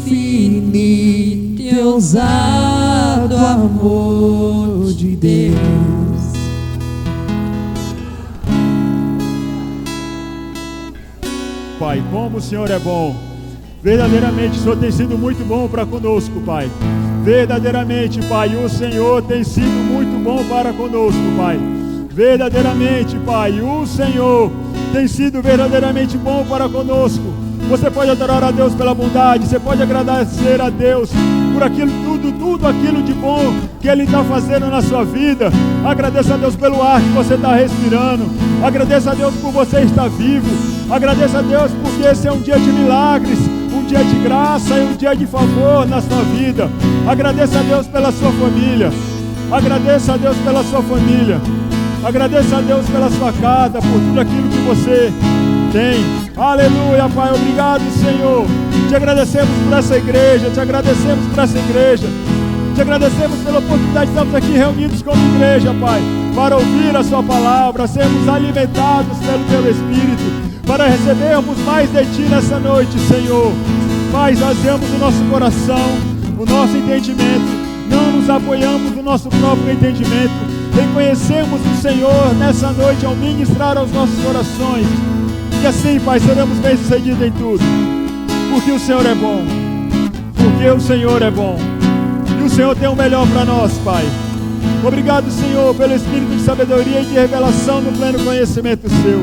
infinito e ousado amor de Deus. Pai, como o Senhor é bom. Verdadeiramente o Senhor tem sido muito bom para conosco, Pai. Verdadeiramente, Pai, o Senhor tem sido muito bom para conosco, Pai. Verdadeiramente, Pai, o Senhor tem sido verdadeiramente bom para conosco. Você pode adorar a Deus pela bondade, você pode agradecer a Deus por aquilo, tudo aquilo de bom que Ele está fazendo na sua vida. Agradeça a Deus pelo ar que você está respirando. Agradeça a Deus por você estar vivo. Agradeça a Deus porque esse é um dia de milagres, um dia de graça e um dia de favor na sua vida. Agradeça a Deus pela sua família. Agradeça a Deus pela sua família. Agradeça a Deus pela sua casa, por tudo aquilo que você tem. Aleluia, Pai. Obrigado, Senhor. Te agradecemos por essa igreja. Te agradecemos por essa igreja. Te agradecemos pela oportunidade de estarmos aqui reunidos como igreja, Pai, para ouvir a sua palavra, sermos alimentados pelo teu Espírito, para recebermos mais de Ti nessa noite, Senhor. Pai, esvaziamos o nosso coração, o nosso entendimento, não nos apoiamos no nosso próprio entendimento, reconhecemos o Senhor nessa noite ao ministrar aos nossos corações, e assim, Pai, seremos bem-sucedidos em tudo, porque o Senhor é bom, porque o Senhor é bom, e o Senhor tem o melhor para nós, Pai. Obrigado, Senhor, pelo Espírito de sabedoria e de revelação no pleno conhecimento Seu.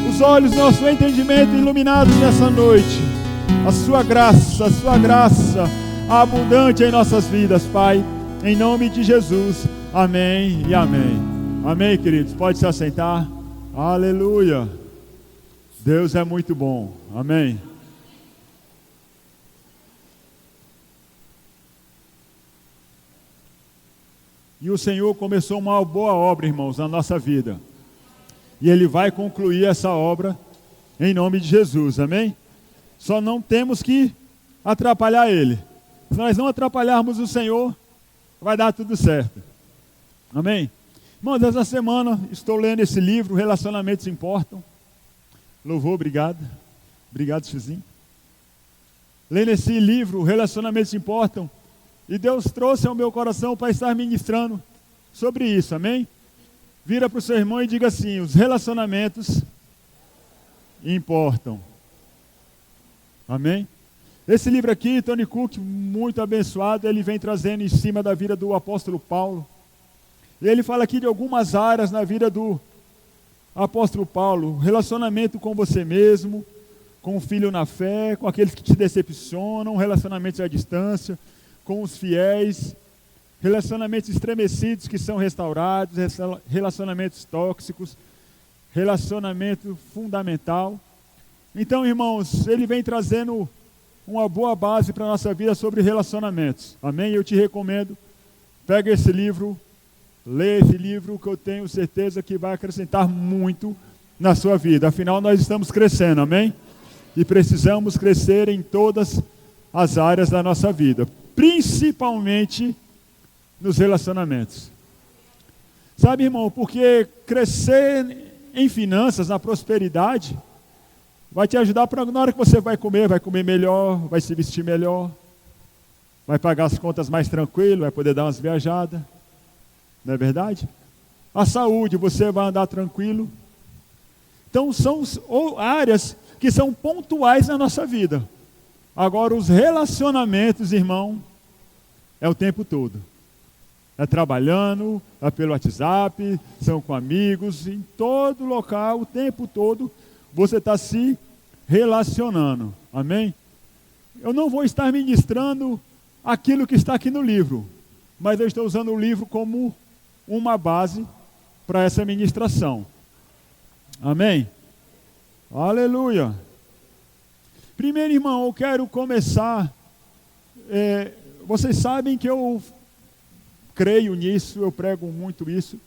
Os olhos, nosso entendimento iluminados nessa noite. A Sua graça abundante em nossas vidas, Pai. Em nome de Jesus. Amém e amém. Amém, queridos. Pode se assentar. Aleluia. Deus é muito bom. Amém. E o Senhor começou uma boa obra, irmãos, na nossa vida. E Ele vai concluir essa obra em nome de Jesus, amém? Só não temos que atrapalhar Ele. Se nós não atrapalharmos o Senhor, vai dar tudo certo. Amém? Irmãos, essa semana estou lendo esse livro, Relacionamentos Importam. Louvor, obrigado. Obrigado, Chuzinho. Lendo esse livro, Relacionamentos Importam. E Deus trouxe ao meu coração para estar ministrando sobre isso, amém? Vira para o seu irmão e diga assim: os relacionamentos importam. Amém? Esse livro aqui, Tony Cook, muito abençoado, ele vem trazendo em cima da vida do apóstolo Paulo. E ele fala aqui de algumas áreas na vida do apóstolo Paulo: relacionamento com você mesmo, com o filho na fé, com aqueles que te decepcionam, relacionamentos à distância, com os fiéis, relacionamentos estremecidos que são restaurados, relacionamentos tóxicos, relacionamento fundamental. Então, irmãos, ele vem trazendo uma boa base para a nossa vida sobre relacionamentos. Amém? Eu te recomendo, pega esse livro, lê esse livro, que eu tenho certeza que vai acrescentar muito na sua vida. Afinal, nós estamos crescendo, amém? E precisamos crescer em todas as áreas da nossa vida, principalmente nos relacionamentos. Sabe, irmão, porque crescer em finanças, na prosperidade, vai te ajudar para na hora que você vai comer melhor, vai se vestir melhor, vai pagar as contas mais tranquilo, vai poder dar umas viajadas, não é verdade? A saúde, você vai andar tranquilo. Então são áreas que são pontuais na nossa vida. Agora os relacionamentos, irmão, é o tempo todo. É trabalhando, é pelo WhatsApp, são com amigos, em todo local, o tempo todo, você está se relacionando. Amém? Eu não vou estar ministrando aquilo que está aqui no livro, mas eu estou usando o livro como uma base para essa ministração. Amém? Aleluia! Primeiro, irmão, eu quero começar. Vocês sabem que eu creio nisso, eu prego muito isso,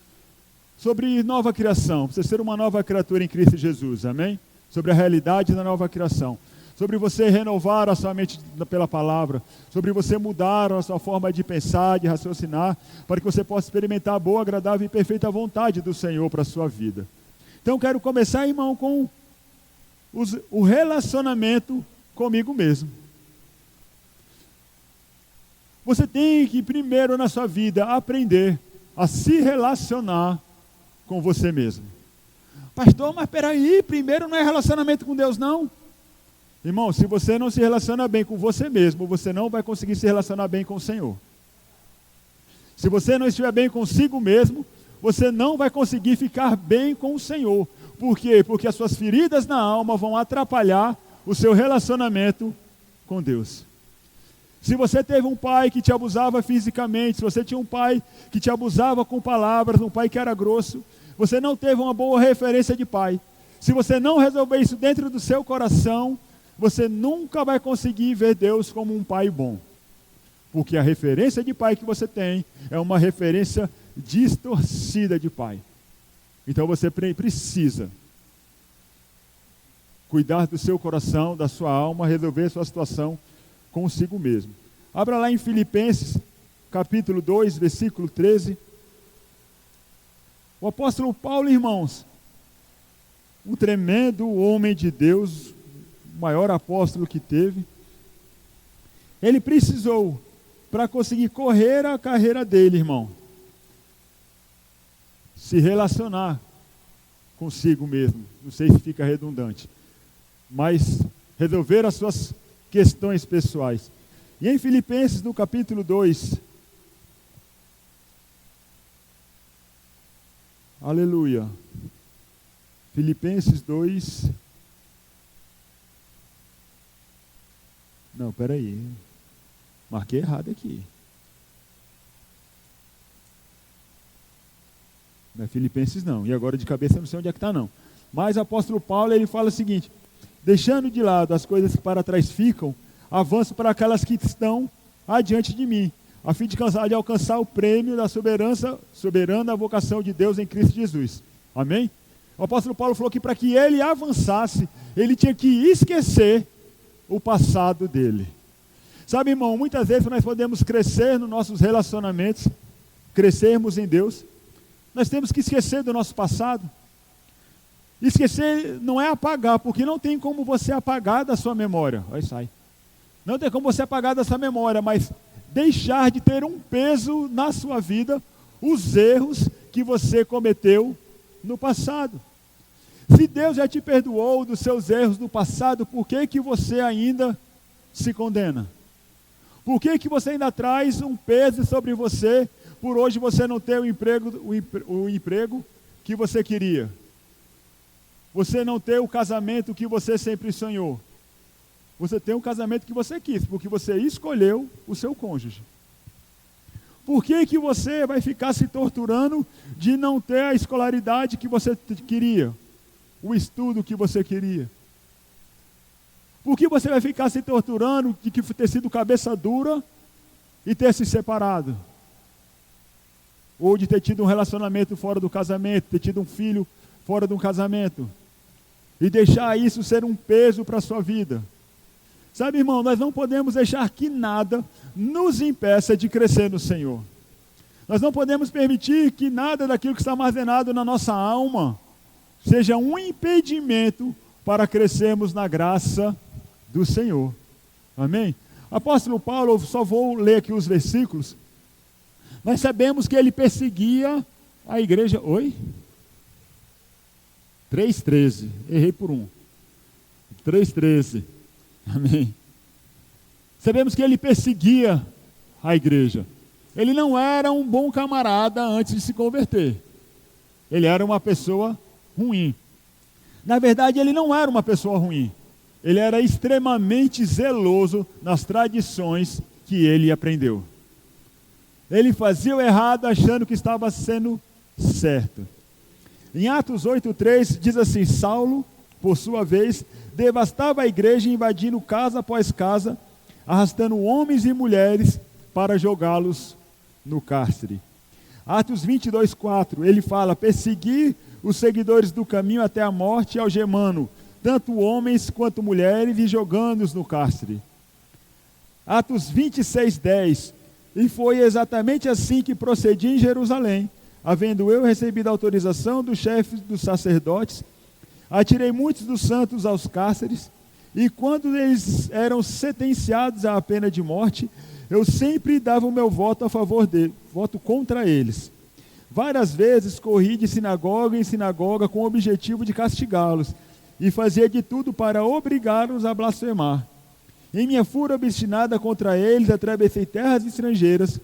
sobre nova criação, você ser uma nova criatura em Cristo Jesus, amém? Sobre a realidade da nova criação, sobre você renovar a sua mente pela palavra, sobre você mudar a sua forma de pensar, de raciocinar, para que você possa experimentar a boa, agradável e perfeita vontade do Senhor para a sua vida. Então, quero começar, irmão, com o relacionamento comigo mesmo. Você tem que primeiro na sua vida aprender a se relacionar com você mesmo. Pastor, mas peraí, primeiro não é relacionamento com Deus não? Irmão, se você não se relaciona bem com você mesmo, você não vai conseguir se relacionar bem com o Senhor. Se você não estiver bem consigo mesmo, você não vai conseguir ficar bem com o Senhor. Por quê? Porque as suas feridas na alma vão atrapalhar o seu relacionamento com Deus. Se você teve um pai que te abusava fisicamente, se você tinha um pai que te abusava com palavras, um pai que era grosso, você não teve uma boa referência de pai. Se você não resolver isso dentro do seu coração, você nunca vai conseguir ver Deus como um pai bom. Porque a referência de pai que você tem é uma referência distorcida de pai. Então você precisa cuidar do seu coração, da sua alma, resolver sua situação consigo mesmo. Abra lá em Filipenses, capítulo 2, versículo 13. O apóstolo Paulo, irmãos, um tremendo homem de Deus, o maior apóstolo que teve, ele precisou, para conseguir correr a carreira dele, irmão, se relacionar consigo mesmo. Não sei se fica redundante, mas resolver as suas questões pessoais. E em Filipenses, no capítulo 2, aleluia, Filipenses 2, não, peraí, marquei errado aqui. Não é Filipenses não, e agora de cabeça eu não sei onde é que está não. Mas o apóstolo Paulo, ele fala o seguinte: deixando de lado as coisas que para trás ficam, avanço para aquelas que estão adiante de mim, a fim de alcançar o prêmio da soberana vocação de Deus em Cristo Jesus. Amém? O apóstolo Paulo falou que para que ele avançasse, ele tinha que esquecer o passado dele. Sabe, irmão, muitas vezes nós podemos crescer nos nossos relacionamentos, crescermos em Deus, nós temos que esquecer do nosso passado. Esquecer não é apagar, porque não tem como você apagar da sua memória. Aí sai. Não tem como você apagar da sua memória, mas deixar de ter um peso na sua vida, os erros que você cometeu no passado. Se Deus já te perdoou dos seus erros do passado, por que que você ainda se condena? Por que que você ainda traz um peso sobre você, por hoje você não ter o emprego que você queria? Você não ter o casamento que você sempre sonhou. Você tem o casamento que você quis, porque você escolheu o seu cônjuge. Por que que você vai ficar se torturando de não ter a escolaridade que você queria? O estudo que você queria? Por que você vai ficar se torturando de ter sido cabeça dura e ter se separado? Ou de ter tido um relacionamento fora do casamento, ter tido um filho fora de um casamento? E deixar isso ser um peso para a sua vida. Sabe, irmão, nós não podemos deixar que nada nos impeça de crescer no Senhor. Nós não podemos permitir que nada daquilo que está armazenado na nossa alma seja um impedimento para crescermos na graça do Senhor. Amém? Apóstolo Paulo, eu só vou ler aqui os versículos. Nós sabemos que ele perseguia a igreja. Oi? 3,13. Errei por um. 3,13. Amém. Sabemos que ele perseguia a igreja. Ele não era um bom camarada antes de se converter. Ele era uma pessoa ruim. Na verdade, ele não era uma pessoa ruim. Ele era extremamente zeloso nas tradições que ele aprendeu. Ele fazia o errado achando que estava sendo certo. Em Atos 8,3 diz assim: Saulo, por sua vez, devastava a igreja, invadindo casa após casa, arrastando homens e mulheres para jogá-los no cárcere. Atos 22,4, ele fala: persegui os seguidores do caminho até a morte, algemando tanto homens quanto mulheres e jogando-os no cárcere. Atos 26,10, e foi exatamente assim que procedi em Jerusalém, havendo eu recebido a autorização dos chefes dos sacerdotes, atirei muitos dos santos aos cárceres, e quando eles eram sentenciados à pena de morte, eu sempre dava o meu voto a favor dele, voto contra eles. Várias vezes corri de sinagoga em sinagoga com o objetivo de castigá-los e fazia de tudo para obrigá-los a blasfemar. Em minha fúria obstinada contra eles, atravessei terras estrangeiras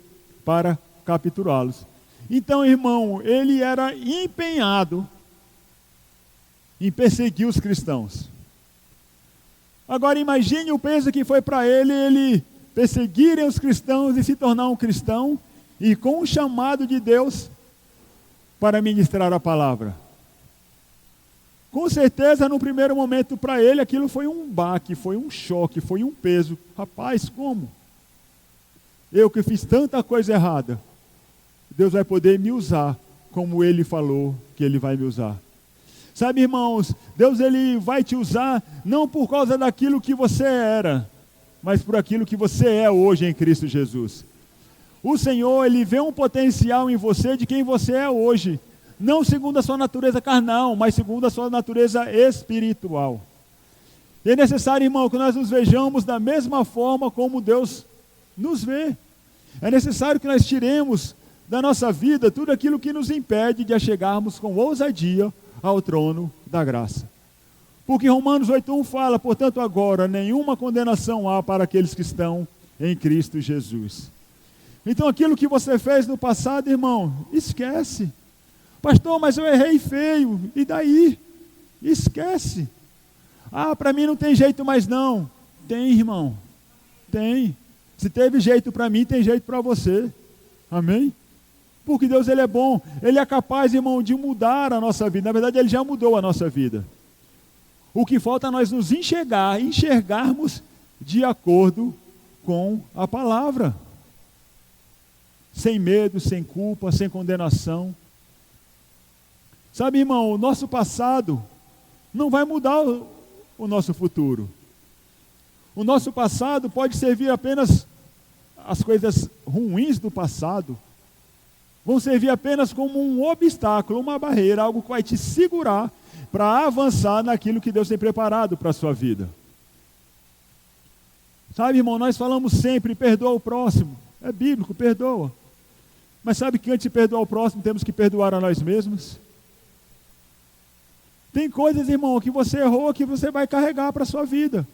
para capturá-los. Então, irmão, ele era empenhado em perseguir os cristãos. Agora imagine o peso que foi para ele perseguirem os cristãos e se tornar um cristão, e com o chamado de Deus para ministrar a palavra. Com certeza, no primeiro momento para ele, aquilo foi um baque, foi um choque, foi um peso. Rapaz, como? Eu que fiz tanta coisa errada, Deus vai poder me usar como Ele falou que Ele vai me usar. Sabe, irmãos, Deus ele vai te usar não por causa daquilo que você era, mas por aquilo que você é hoje em Cristo Jesus. O Senhor, Ele vê um potencial em você de quem você é hoje, não segundo a sua natureza carnal, mas segundo a sua natureza espiritual. E é necessário, irmão, que nós nos vejamos da mesma forma como Deus nos vê. É necessário que nós tiremos da nossa vida tudo aquilo que nos impede de chegarmos com ousadia ao trono da graça. Porque Romanos 8:1 fala, portanto agora, nenhuma condenação há para aqueles que estão em Cristo Jesus. Então aquilo que você fez no passado, irmão, esquece. Pastor, mas eu errei feio, e daí? Esquece. Ah, para mim não tem jeito mais não. Tem, irmão, tem. Se teve jeito para mim, tem jeito para você. Amém? Porque Deus ele é bom, Ele é capaz, irmão, de mudar a nossa vida. Na verdade, Ele já mudou a nossa vida. O que falta é nós nos enxergarmos de acordo com a palavra. Sem medo, sem culpa, sem condenação. Sabe, irmão, o nosso passado não vai mudar o nosso futuro. O nosso passado pode servir apenas, as coisas ruins do passado vão servir apenas como um obstáculo, uma barreira, algo que vai te segurar para avançar naquilo que Deus tem preparado para a sua vida. Sabe, irmão, nós falamos sempre, perdoa o próximo. É bíblico, perdoa. Mas sabe que antes de perdoar o próximo, temos que perdoar a nós mesmos? Tem coisas, irmão, que você errou, que você vai carregar para a sua vida.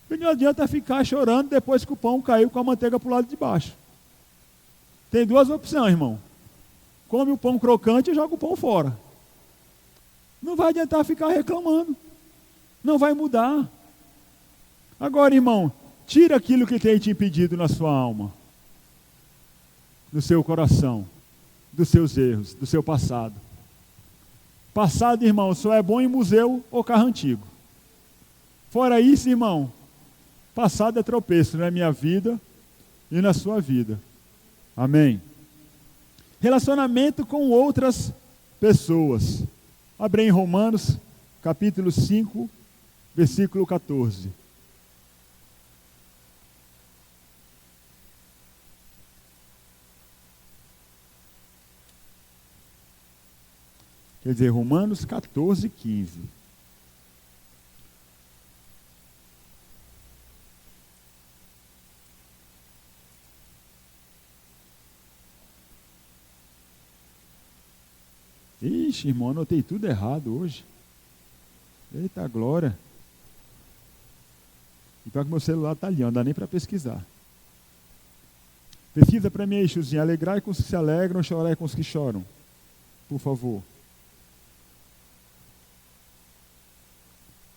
E não adianta ficar chorando depois que o pão caiu com a manteiga para o lado de baixo. Tem duas opções, irmão. Come o pão crocante e joga o pão fora. Não vai adiantar ficar reclamando. Não vai mudar. Agora, irmão, tira aquilo que tem te impedido na sua alma, no seu coração, dos seus erros, do seu passado. Passado, irmão, só é bom em museu ou carro antigo. Fora isso, irmão, passado é tropeço na minha vida e na sua vida. Amém? Relacionamento com outras pessoas. Abre em Romanos, capítulo 5, versículo 14. Quer dizer, Romanos 14, 15. Ixi, irmão, anotei tudo errado hoje. Eita glória. E pior que meu celular está ali, não dá nem para pesquisar. Pesquisa para mim aí, Chuzinho. Alegrai com os que se alegram, chorai com os que choram. Por favor.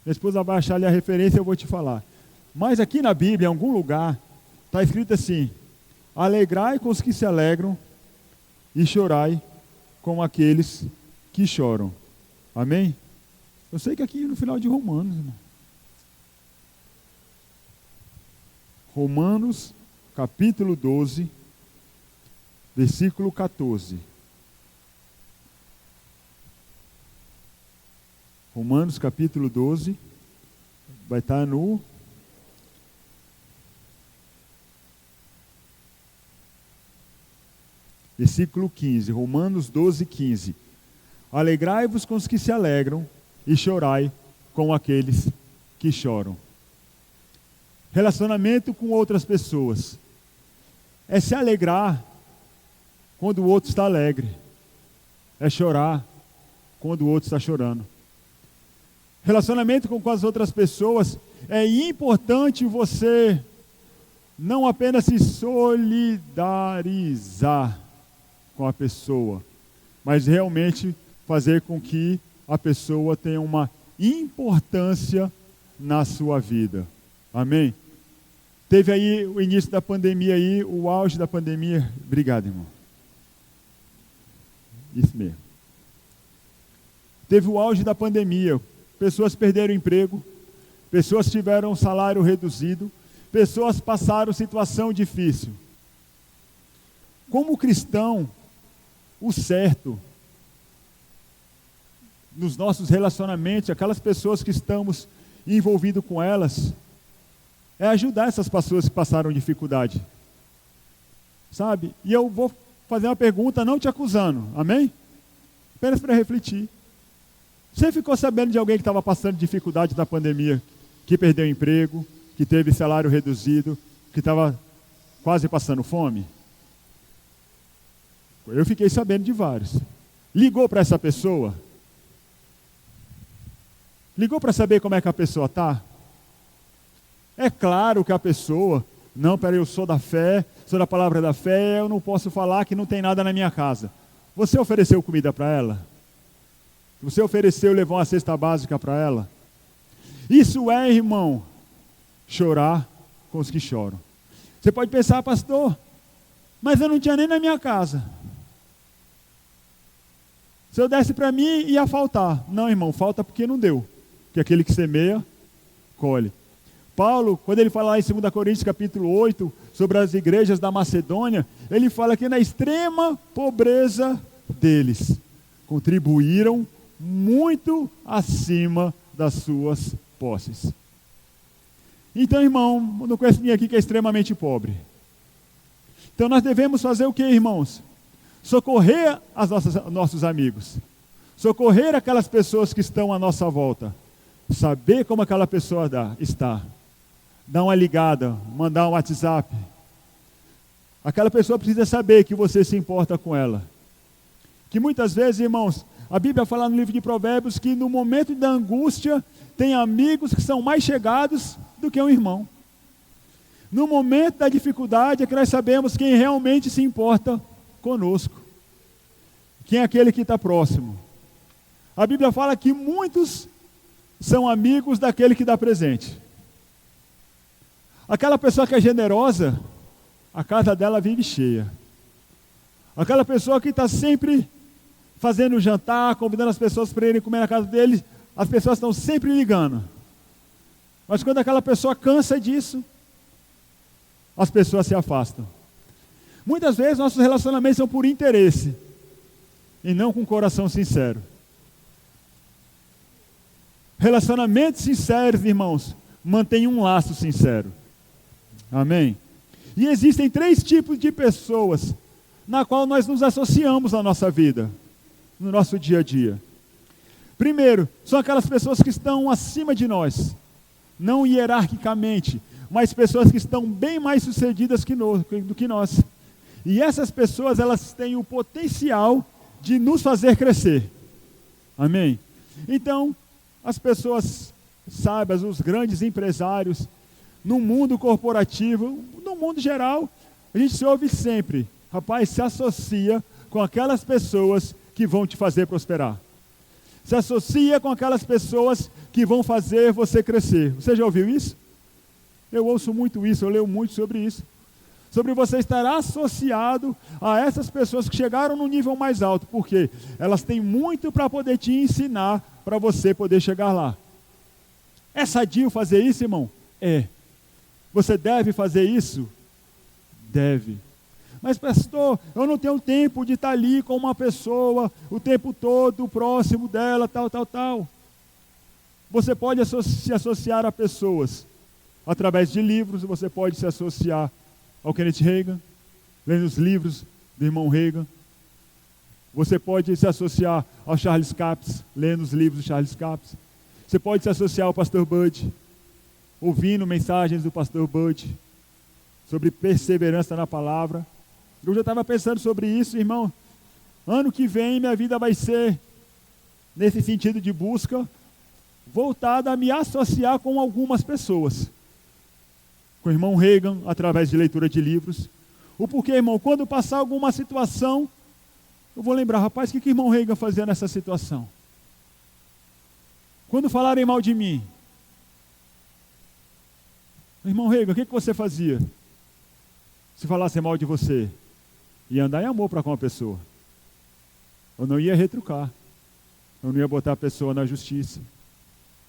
Minha esposa vai achar ali a referência, eu vou te falar. Mas aqui na Bíblia, em algum lugar, está escrito assim: alegrai com os que se alegram e chorai com aqueles que choram. Amém? Eu sei que aqui no final de Romanos, irmão. Romanos, capítulo 12, versículo 14. Romanos, capítulo 12, vai estar no versículo 15. Romanos 12, 15. Alegrai-vos com os que se alegram e chorai com aqueles que choram. Relacionamento com outras pessoas. é se alegrar quando o outro está alegre. É chorar quando o outro está chorando. Relacionamento com as outras pessoas, é importante você não apenas se solidarizar com a pessoa, mas realmente fazer com que a pessoa tenha uma importância na sua vida. Amém? Teve aí o início da pandemia aí, o auge da pandemia. Obrigado, irmão. Isso mesmo. Teve o auge da pandemia. Pessoas perderam emprego, pessoas tiveram salário reduzido, pessoas passaram situação difícil. Como cristão, o certo nos nossos relacionamentos, aquelas pessoas que estamos envolvidos com elas, é ajudar essas pessoas que passaram dificuldade. Sabe? E eu vou fazer uma pergunta não te acusando, amém? Apenas para refletir. Você ficou sabendo de alguém que estava passando dificuldade na pandemia, que perdeu emprego, que teve salário reduzido, que estava quase passando fome? Eu fiquei sabendo de vários. Ligou para essa pessoa? Ligou para saber como é que a pessoa está? É claro que a pessoa, não, peraí, eu sou da fé, sou da palavra da fé, eu não posso falar que não tem nada na minha casa. Você ofereceu comida para ela? Você ofereceu, levou uma cesta básica para ela? Isso é, irmão, chorar com os que choram. Você pode pensar, pastor, mas eu não tinha nem na minha casa. Se eu desse para mim, ia faltar. Não, irmão, falta porque não deu. Porque aquele que semeia, colhe. Paulo, quando ele fala lá em 2 Coríntios capítulo 8, sobre as igrejas da Macedônia, ele fala que na extrema pobreza deles, contribuíram muito acima das suas posses. Então, irmão, não conheço ninguém aqui que é extremamente pobre. Então nós devemos fazer o que, irmãos? Socorrer nossos amigos. Socorrer aquelas pessoas que estão à nossa volta. Saber como aquela pessoa está. Dar uma ligada, mandar um WhatsApp. Aquela pessoa precisa saber que você se importa com ela. Que muitas vezes, irmãos, a Bíblia fala no livro de Provérbios que no momento da angústia tem amigos que são mais chegados do que um irmão. No momento da dificuldade é que nós sabemos quem realmente se importa conosco. Quem é aquele que está próximo. A Bíblia fala que muitos são amigos daquele que dá presente. Aquela pessoa que é generosa, a casa dela vive cheia. Aquela pessoa que está sempre fazendo jantar, convidando as pessoas para irem comer na casa dele, as pessoas estão sempre ligando. Mas quando aquela pessoa cansa disso, as pessoas se afastam. Muitas vezes nossos relacionamentos são por interesse e não com coração sincero. Relacionamentos sinceros, irmãos, mantêm um laço sincero. Amém? E existem 3 tipos de pessoas na qual nós nos associamos na nossa vida, no nosso dia a dia. Primeiro, são aquelas pessoas que estão acima de nós, não hierarquicamente, mas pessoas que estão bem mais sucedidas do que nós. E essas pessoas, elas têm o potencial de nos fazer crescer. Amém? Então, as pessoas sábias, os grandes empresários, no mundo corporativo, no mundo geral, a gente se ouve sempre, rapaz, se associa com aquelas pessoas que vão te fazer prosperar. Se associa com aquelas pessoas que vão fazer você crescer. Você já ouviu isso? Eu ouço muito isso, eu leio muito sobre isso. Sobre você estar associado a essas pessoas que chegaram no nível mais alto. Por quê? Elas têm muito para poder te ensinar para você poder chegar lá. É sadio fazer isso, irmão? É. Você deve fazer isso? Deve. Mas pastor, eu não tenho tempo de estar ali com uma pessoa o tempo todo, próximo dela, tal. Você pode se associar a pessoas através de livros, você pode se associar ao Kenneth Reagan, lendo os livros do irmão Reagan. Você pode se associar ao Charles Capps, lendo os livros do Charles Capps. Você pode se associar ao pastor Bud, ouvindo mensagens do pastor Bud. sobre perseverança na palavra. Eu já estava pensando sobre isso, irmão. Ano que vem minha vida vai ser nesse sentido de busca, voltada a me associar com algumas pessoas. Com o irmão Reagan, através de leitura de livros. O porquê, irmão, quando passar alguma situação, eu vou lembrar, rapaz, o que o irmão Reagan fazia nessa situação? Quando falarem mal de mim, irmão Reagan, o que você fazia? Se falassem mal de você, ia andar em amor para com a pessoa. Eu não ia retrucar. Eu não ia botar a pessoa na justiça.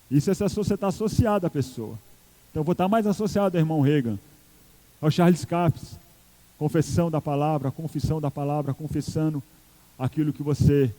Isso é se você está associado à pessoa. Então eu vou estar mais associado ao irmão Reagan, ao Charles Capps, confissão da palavra, confessando aquilo que você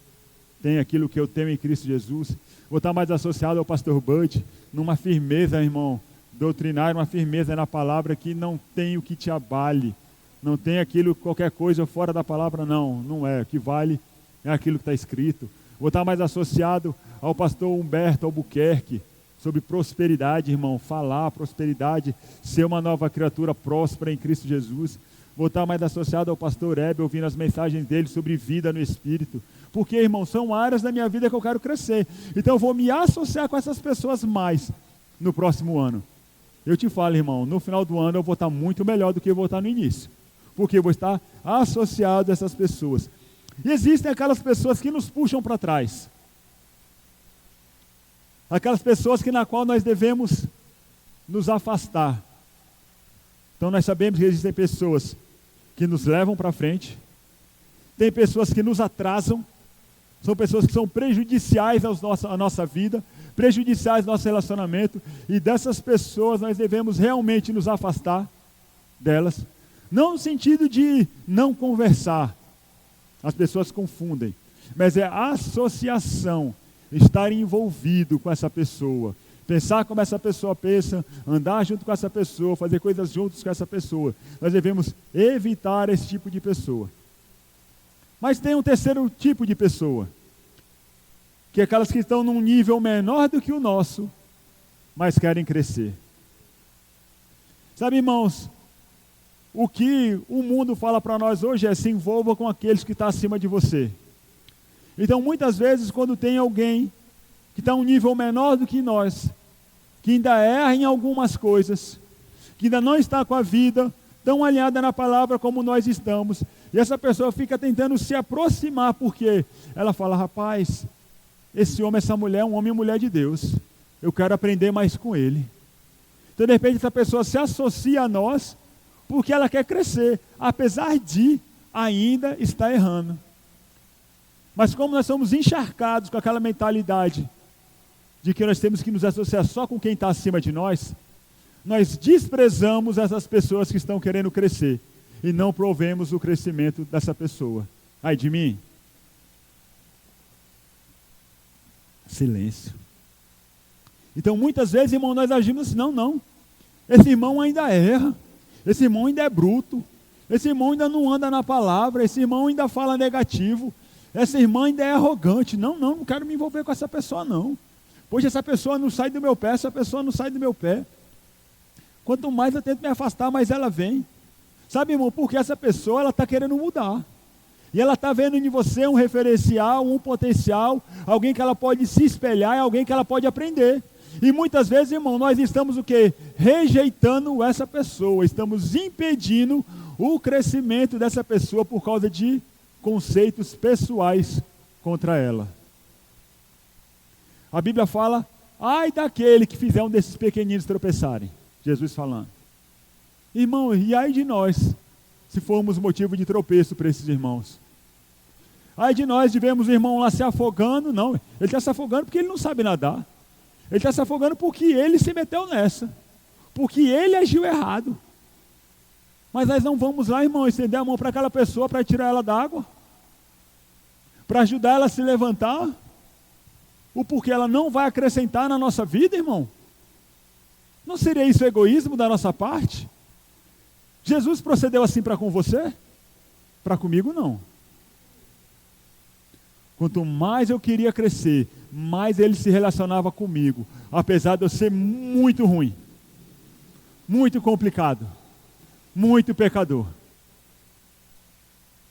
tem, aquilo que eu tenho em Cristo Jesus. Vou estar mais associado ao pastor Bud, numa firmeza, irmão, doutrinária, uma firmeza na palavra que não tem o que te abale. Não tem aquilo, qualquer coisa fora da palavra, não é. O que vale é aquilo que está escrito. Vou estar mais associado ao pastor Humberto Albuquerque, sobre prosperidade, irmão. Falar prosperidade, ser uma nova criatura próspera em Cristo Jesus. Vou estar mais associado ao pastor Hebe, ouvindo as mensagens dele sobre vida no Espírito. Porque, irmão, são áreas da minha vida que eu quero crescer. Então eu vou me associar com essas pessoas mais no próximo ano. Eu te falo, irmão, no final do ano eu vou estar muito melhor do que eu vou estar no início. Porque eu vou estar associado a essas pessoas. E existem aquelas pessoas que nos puxam para trás. Aquelas pessoas na qual nós devemos nos afastar. Então nós sabemos que existem pessoas que nos levam para frente. Tem pessoas que nos atrasam. São pessoas que são prejudiciais à nossa vida, prejudiciais ao nosso relacionamento. E dessas pessoas nós devemos realmente nos afastar delas. Não no sentido de não conversar. As pessoas confundem. Mas é associação. Estar envolvido com essa pessoa. Pensar como essa pessoa pensa. Andar junto com essa pessoa. Fazer coisas juntos com essa pessoa. Nós devemos evitar esse tipo de pessoa. Mas tem um terceiro tipo de pessoa. Que é aquelas que estão num nível menor do que o nosso. Mas querem crescer. Sabe, irmãos? O que o mundo fala para nós hoje é: se envolva com aqueles que estão acima de você. Então, muitas vezes, quando tem alguém que está um nível menor do que nós, que ainda erra em algumas coisas, que ainda não está com a vida tão alinhada na palavra como nós estamos, e essa pessoa fica tentando se aproximar, porque ela fala: rapaz, esse homem, essa mulher é um homem e mulher de Deus, eu quero aprender mais com ele. Então, de repente, essa pessoa se associa a nós, porque ela quer crescer, apesar de ainda estar errando. Mas como nós somos encharcados com aquela mentalidade de que nós temos que nos associar só com quem está acima de nós, nós desprezamos essas pessoas que estão querendo crescer e não provemos o crescimento dessa pessoa. Ai de mim. Silêncio. Então muitas vezes, irmão, nós agimos assim: não, esse irmão ainda erra, esse irmão ainda é bruto, esse irmão ainda não anda na palavra, esse irmão ainda fala negativo, essa irmã ainda é arrogante. Não quero me envolver com essa pessoa, não. Pois essa pessoa não sai do meu pé, essa pessoa não sai do meu pé. Quanto mais eu tento me afastar, mais ela vem. Sabe, irmão, porque essa pessoa, ela está querendo mudar. E ela está vendo em você um referencial, um potencial, alguém que ela pode se espelhar, alguém que ela pode aprender. E muitas vezes, irmão, nós estamos o quê? Rejeitando essa pessoa, estamos impedindo o crescimento dessa pessoa por causa de conceitos pessoais contra ela. A Bíblia fala: ai daquele que fizer um desses pequeninos tropeçarem. Jesus falando. Irmão, e ai de nós, se formos motivo de tropeço para esses irmãos. Ai de nós de vermos o irmão lá se afogando. Não, ele está se afogando porque ele não sabe nadar. Ele está se afogando porque ele se meteu nessa. Porque ele agiu errado. Mas nós não vamos lá, irmão, estender a mão para aquela pessoa para tirar ela d'água, para ajudar ela a se levantar. O porquê ela não vai acrescentar na nossa vida, irmão. Não seria isso egoísmo da nossa parte? Jesus procedeu assim para com você? Para comigo, não. Quanto mais eu queria crescer, mais ele se relacionava comigo, apesar de eu ser muito ruim, muito complicado. muito pecador.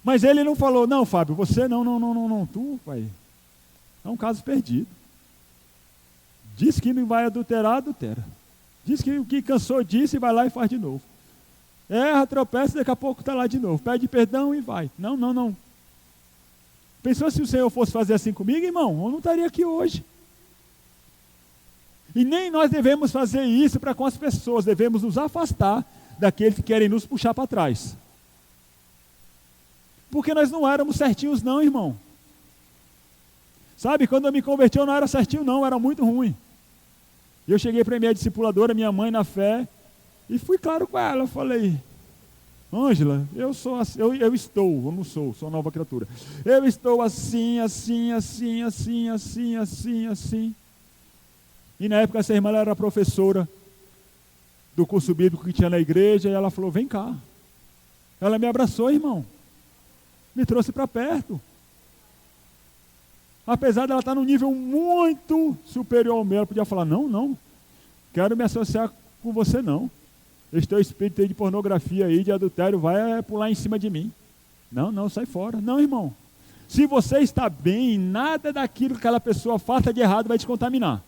Mas ele não falou, não, Fábio, você não, tu, pai, é um caso perdido. Diz que não vai adulterar, adultera. Diz que o que cansou disso e vai lá e faz de novo. Erra, tropeça, daqui a pouco está lá de novo. Pede perdão e vai. Não. Pensou se o Senhor fosse fazer assim comigo, irmão? Eu não estaria aqui hoje. E nem nós devemos fazer isso para com as pessoas. Devemos nos afastar daqueles que querem nos puxar para trás. Porque nós não éramos certinhos não, irmão. Sabe, quando eu me converti eu não era certinho não, era muito ruim. E eu cheguei para a minha discipuladora, minha mãe na fé, e fui claro com ela, eu falei, Ângela, eu não sou uma nova criatura. Eu estou assim. E na época essa irmã ela era professora do curso bíblico que tinha na igreja, e ela falou, vem cá. Ela me abraçou, irmão. Me trouxe para perto. Apesar dela estar num nível muito superior ao meu, ela podia falar, não, quero me associar com você não. Esse teu espírito aí de pornografia aí, de adultério, vai pular em cima de mim. Não, sai fora. Não, irmão. Se você está bem, nada daquilo que aquela pessoa faça de errado vai te contaminar.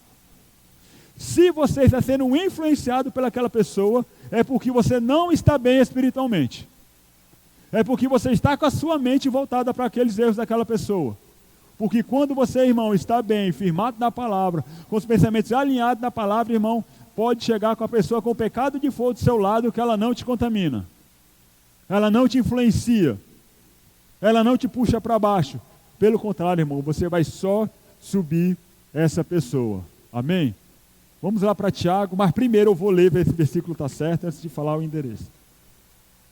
Se você está sendo influenciado pelaquela pessoa, é porque você não está bem espiritualmente. É porque você está com a sua mente voltada para aqueles erros daquela pessoa. Porque quando você, irmão, está bem, firmado na palavra, com os pensamentos alinhados na palavra, irmão, pode chegar com a pessoa com o pecado de fogo do seu lado, que ela não te contamina. Ela não te influencia. Ela não te puxa para baixo. Pelo contrário, irmão, você vai só subir essa pessoa. Amém? Vamos lá para Tiago, mas primeiro eu vou ler, ver se esse versículo está certo, antes de falar o endereço.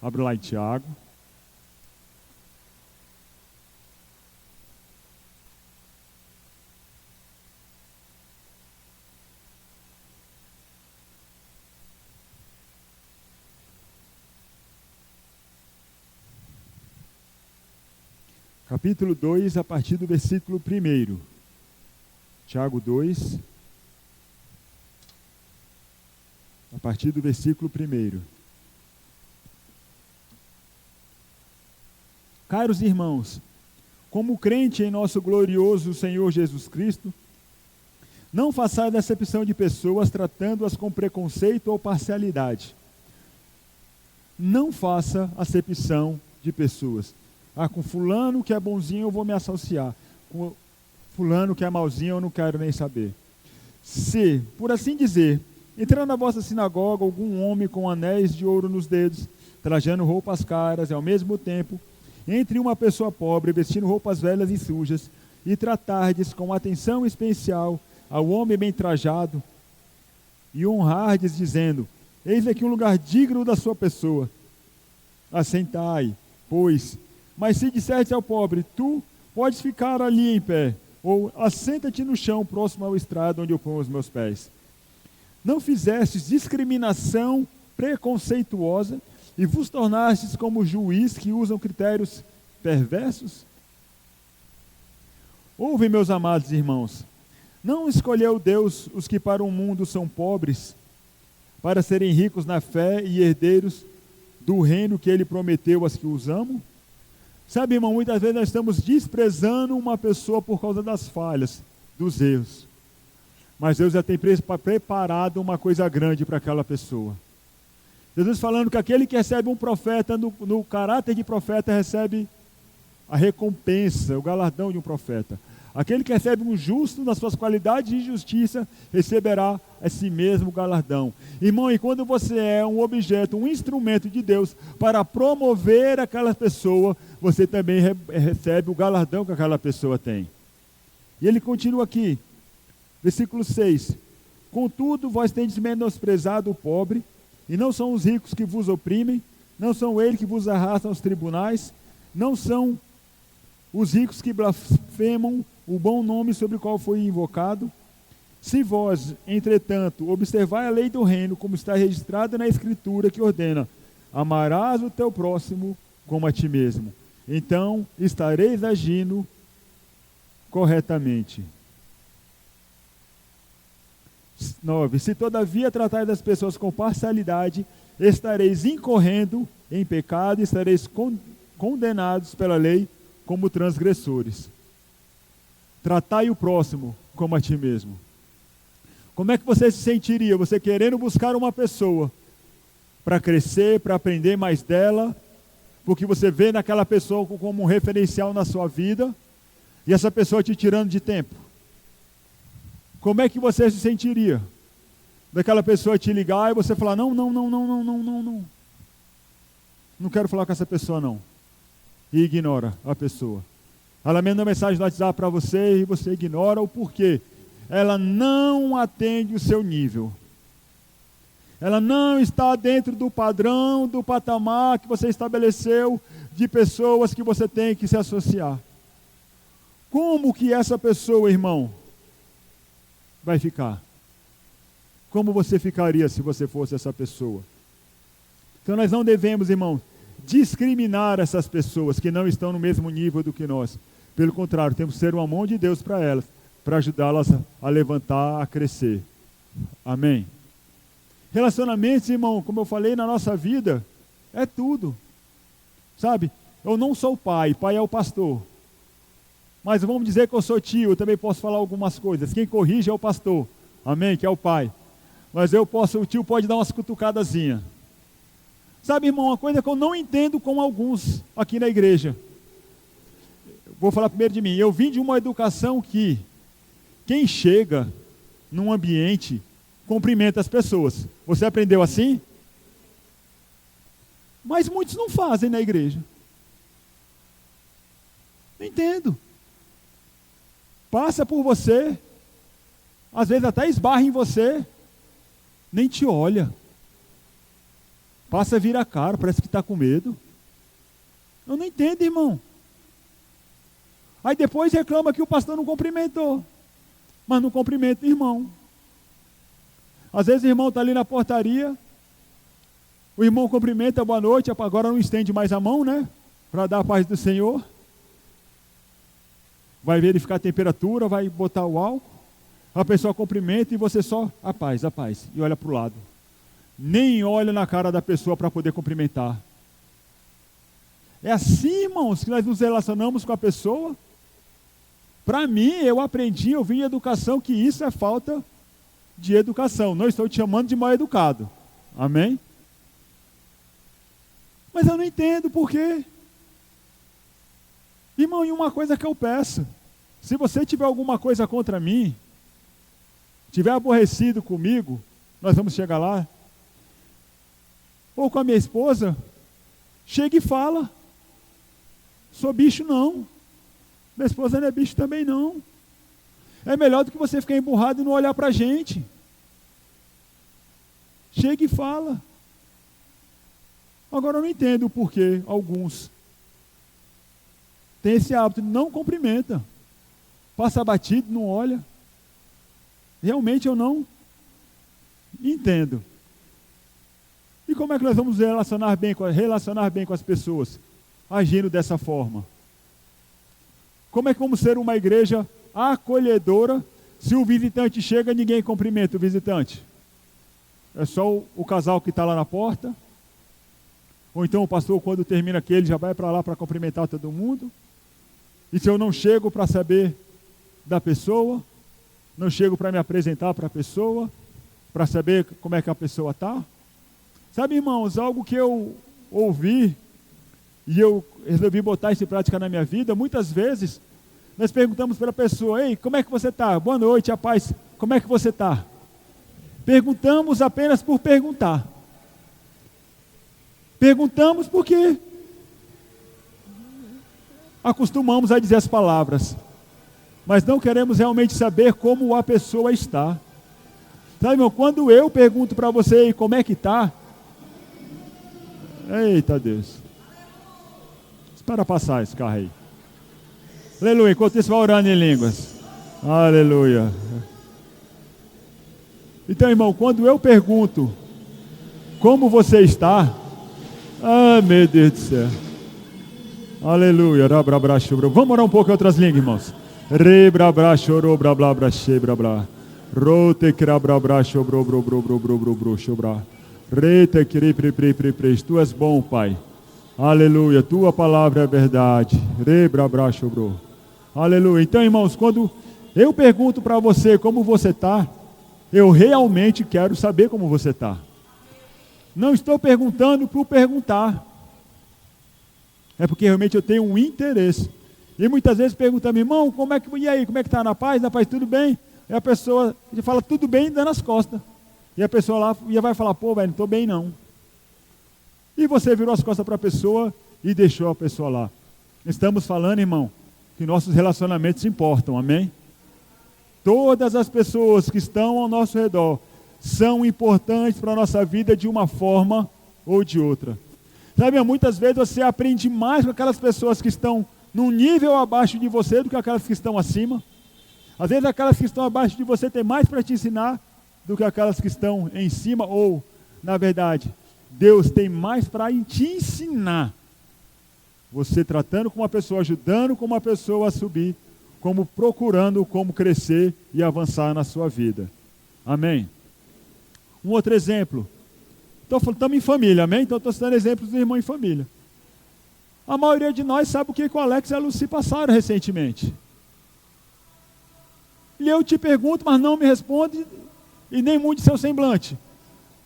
Abre lá em Tiago. Capítulo 2, a partir do versículo 1. Tiago 2, a partir do versículo 1. Caros irmãos, como crente em nosso glorioso Senhor Jesus Cristo, não façais acepção de pessoas tratando-as com preconceito ou parcialidade. Não faça acepção de pessoas. Com fulano que é bonzinho eu vou me associar. Com fulano que é malzinho eu não quero nem saber. Se, por assim dizer, entrar na vossa sinagoga algum homem com anéis de ouro nos dedos, trajando roupas caras, e ao mesmo tempo, entre uma pessoa pobre, vestindo roupas velhas e sujas, e tratardes com atenção especial ao homem bem trajado, e honrardes dizendo, eis aqui um lugar digno da sua pessoa. Assentai, pois, mas se disserdes ao pobre, tu podes ficar ali em pé, ou assenta-te no chão próximo ao estrado onde eu ponho os meus pés. Não fizestes discriminação preconceituosa e vos tornastes como juiz que usam critérios perversos? Ouve, meus amados irmãos, não escolheu Deus os que para o mundo são pobres, para serem ricos na fé e herdeiros do reino que ele prometeu aos que os amam? Sabe, irmão, muitas vezes nós estamos desprezando uma pessoa por causa das falhas, dos erros. Mas Deus já tem preparado uma coisa grande para aquela pessoa. Jesus falando que aquele que recebe um profeta no caráter de profeta recebe a recompensa, o galardão de um profeta. Aquele que recebe um justo nas suas qualidades de justiça receberá esse mesmo galardão. Irmão, e quando você é um objeto, um instrumento de Deus para promover aquela pessoa, você também recebe o galardão que aquela pessoa tem. E ele continua aqui, versículo 6. Contudo, vós tendes menosprezado o pobre, e não são os ricos que vos oprimem, não são eles que vos arrastam aos tribunais, não são os ricos que blasfemam o bom nome sobre o qual foi invocado. Se vós, entretanto, observai a lei do reino, como está registrada na Escritura, que ordena, amarás o teu próximo como a ti mesmo, então estareis agindo corretamente. 9. Se todavia tratar das pessoas com parcialidade, estareis incorrendo em pecado e estareis condenados pela lei como transgressores. Tratai o próximo como a ti mesmo. Como é que você se sentiria? Você querendo buscar uma pessoa para crescer, para aprender mais dela, porque você vê naquela pessoa como um referencial na sua vida, e essa pessoa te tirando de tempo. Como é que você se sentiria? Daquela pessoa te ligar e você falar, não. Não quero falar com essa pessoa não. E ignora a pessoa. Ela manda uma mensagem no WhatsApp para você e você ignora o porquê. Ela não atende o seu nível. Ela não está dentro do padrão, do patamar que você estabeleceu de pessoas que você tem que se associar. Como que essa pessoa, irmão, vai ficar? Como você ficaria se você fosse essa pessoa? Então nós não devemos, irmão, discriminar essas pessoas que não estão no mesmo nível do que nós. Pelo contrário, temos que ser uma mão de Deus para elas, para ajudá-las a levantar, a crescer. Amém? Relacionamentos, irmão, como eu falei, na nossa vida, é tudo. Sabe? Eu não sou pai é o pastor. Mas vamos dizer que eu sou tio, eu também posso falar algumas coisas. Quem corrige é o pastor, amém? Que é o pai. Mas o tio pode dar umas cutucadazinhas. Sabe, irmão, uma coisa que eu não entendo com alguns aqui na igreja. Vou falar primeiro de mim. Eu vim de uma educação que quem chega num ambiente cumprimenta as pessoas. Você aprendeu assim? Mas muitos não fazem na igreja. Não entendo. Passa por você, às vezes até esbarra em você, nem te olha. Passa a vir a cara, parece que está com medo. Eu não entendo, irmão. Aí depois reclama que o pastor não cumprimentou. Mas não cumprimenta o irmão. Às vezes o irmão está ali na portaria, o irmão cumprimenta, boa noite, agora não estende mais a mão, né? Para dar a paz do Senhor. Vai verificar a temperatura, vai botar o álcool, a pessoa cumprimenta e você só, a paz, e olha para o lado. Nem olha na cara da pessoa para poder cumprimentar. É assim, irmãos, que nós nos relacionamos com a pessoa. Para mim, eu vim em educação, que isso é falta de educação. Não estou te chamando de mal educado. Amém? Mas eu não entendo por quê. Irmão, e uma coisa que eu peço, se você tiver alguma coisa contra mim, tiver aborrecido comigo, nós vamos chegar lá, ou com a minha esposa, chega e fala, sou bicho não, minha esposa não é bicho também não, é melhor do que você ficar emburrado e não olhar para a gente, chega e fala. Agora eu não entendo o porquê alguns tem esse hábito de não cumprimenta, passa batido, não olha. Realmente eu não entendo. E como é que nós vamos relacionar bem com as pessoas? Agindo dessa forma. Como é que vamos ser uma igreja acolhedora se o visitante chega e ninguém cumprimenta o visitante? É só o casal que está lá na porta? Ou então o pastor, quando termina aquele, já vai para lá para cumprimentar todo mundo? E se eu não chego para saber da pessoa, não chego para me apresentar para a pessoa, para saber como é que a pessoa está? Sabe, irmãos, algo que eu ouvi e eu resolvi botar isso em prática na minha vida, muitas vezes nós perguntamos para a pessoa, ei, como é que você está? Boa noite, a paz, como é que você está? Perguntamos apenas por perguntar. Perguntamos porque acostumamos a dizer as palavras, mas não queremos realmente saber como a pessoa está. Sabe, irmão, quando eu pergunto para você como é que está, eita Deus, espera passar esse carro aí. Aleluia, enquanto isso vai orando em línguas. Aleluia. Então, irmão, quando eu pergunto como você está, meu Deus do céu. Aleluia. Vamos orar um pouco em outras línguas, irmãos. Rote krabrabra shobro bro bro bro bro bro bro shobra. Rete kri pri pri pri pri. Tu és bom, Pai. Aleluia. Tua palavra é verdade. Rebrabra shobro. Aleluia. Então, irmãos, quando eu pergunto para você como você está, eu realmente quero saber como você está. Não estou perguntando por perguntar. É porque realmente eu tenho um interesse. E muitas vezes perguntamos, irmão, e aí, como é que está? Na paz? Na paz, tudo bem? E a pessoa fala, tudo bem, dando as costas. E a pessoa lá vai falar, pô, velho, não estou bem não. E você virou as costas para a pessoa e deixou a pessoa lá. Estamos falando, irmão, que nossos relacionamentos importam, amém? Todas as pessoas que estão ao nosso redor são importantes para a nossa vida de uma forma ou de outra. Sabe, muitas vezes você aprende mais com aquelas pessoas que estão num nível abaixo de você do que aquelas que estão acima. Às vezes aquelas que estão abaixo de você têm mais para te ensinar do que aquelas que estão em cima, ou, na verdade, Deus tem mais para te ensinar. Você tratando com uma pessoa, ajudando com uma pessoa a subir, como procurando como crescer e avançar na sua vida. Amém? Um outro exemplo. Estamos em família, amém? Então estou citando exemplos do irmão em família. A maioria de nós sabe o que o Alex e a Lucy passaram recentemente. E eu te pergunto, mas não me responde, e nem muito seu semblante.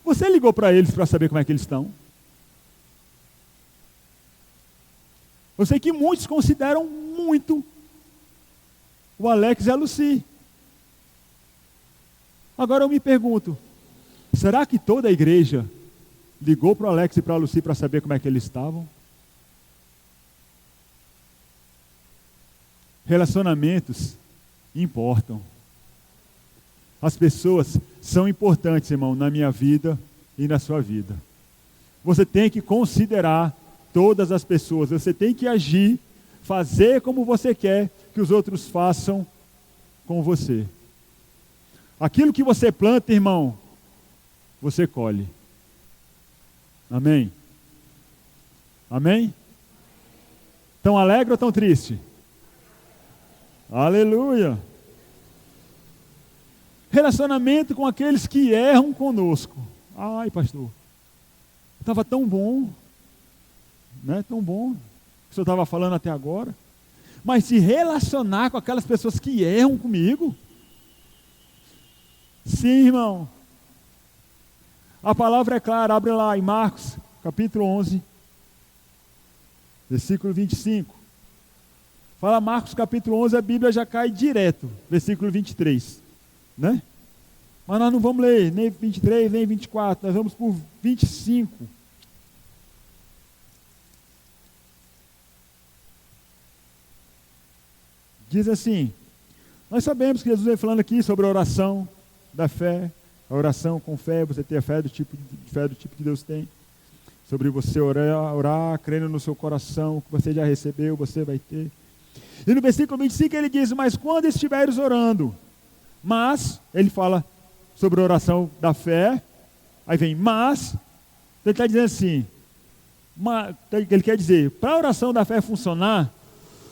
Você ligou para eles para saber como é que eles estão? Eu sei que muitos consideram muito o Alex e a Lucy. Agora eu me pergunto, será que toda a igreja ligou para o Alex e para a Lucy para saber como é que eles estavam? Relacionamentos importam. As pessoas são importantes, irmão, na minha vida e na sua vida. Você tem que considerar todas as pessoas. Você tem que agir, fazer como você quer que os outros façam com você. Aquilo que você planta, irmão, você colhe. Amém? Amém? Tão alegre ou tão triste? Aleluia! Relacionamento com aqueles que erram conosco. Ai, pastor, estava tão bom, né? Tão bom, o senhor estava falando até agora. Mas se relacionar com aquelas pessoas que erram comigo, sim, irmão. A palavra é clara, abre lá em Marcos, capítulo 11, versículo 25. Fala Marcos capítulo 11, a Bíblia já cai direto, versículo 23, né? Mas nós não vamos ler nem 23, nem 24, nós vamos por 25. Diz assim, nós sabemos que Jesus vem falando aqui sobre a oração da fé, a oração com fé, você ter a fé do tipo que Deus tem, sobre você orar, crendo no seu coração, que você já recebeu, você vai ter. E no versículo 25 ele diz, mas quando estiveres orando, mas, ele fala sobre a oração da fé, aí vem mas, ele está dizendo assim, ele quer dizer, para a oração da fé funcionar,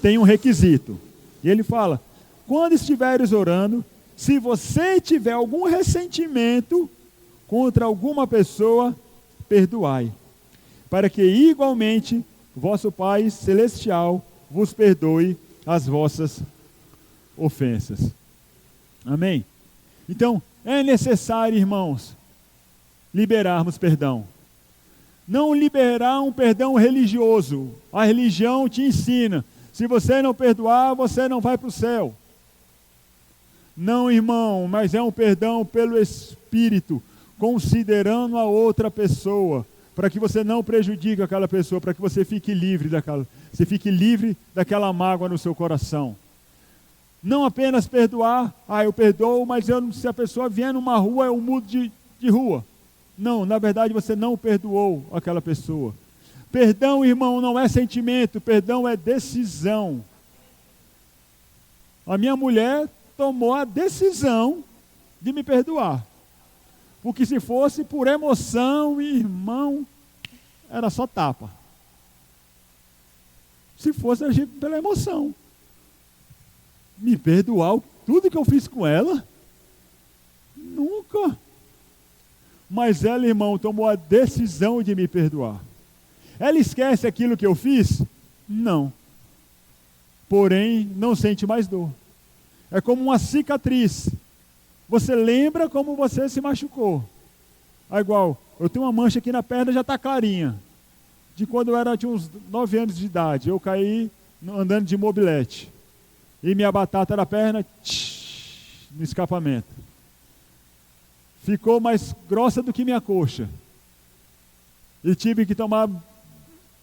tem um requisito. E ele fala, quando estiveres orando, se você tiver algum ressentimento contra alguma pessoa, perdoai, para que igualmente vosso Pai Celestial vos perdoe as vossas ofensas. Amém? Então, é necessário, irmãos, liberarmos perdão. Não liberar um perdão religioso. A religião te ensina, se você não perdoar, você não vai para o céu. Não, irmão, mas é um perdão pelo Espírito, considerando a outra pessoa, para que você não prejudique aquela pessoa, para que você fique livre daquela mágoa no seu coração. Não apenas perdoar, eu perdoo, mas se a pessoa vier numa rua, eu mudo de rua. Não, na verdade você não perdoou aquela pessoa. Perdão, irmão, não é sentimento, perdão é decisão. A minha mulher tomou a decisão de me perdoar. Porque se fosse por emoção, irmão, era só tapa. Se fosse agir pela emoção. Me perdoar tudo que eu fiz com ela. nunca. Mas ela, irmão, tomou a decisão de me perdoar. Ela esquece aquilo que eu fiz? Não. Porém, não sente mais dor. É como uma cicatriz. Você lembra como você se machucou. É igual, eu tenho uma mancha aqui na perna, já está clarinha. De quando eu tinha uns 9 anos de idade, eu caí andando de mobilete. E minha batata da perna, no escapamento. Ficou mais grossa do que minha coxa. E tive que tomar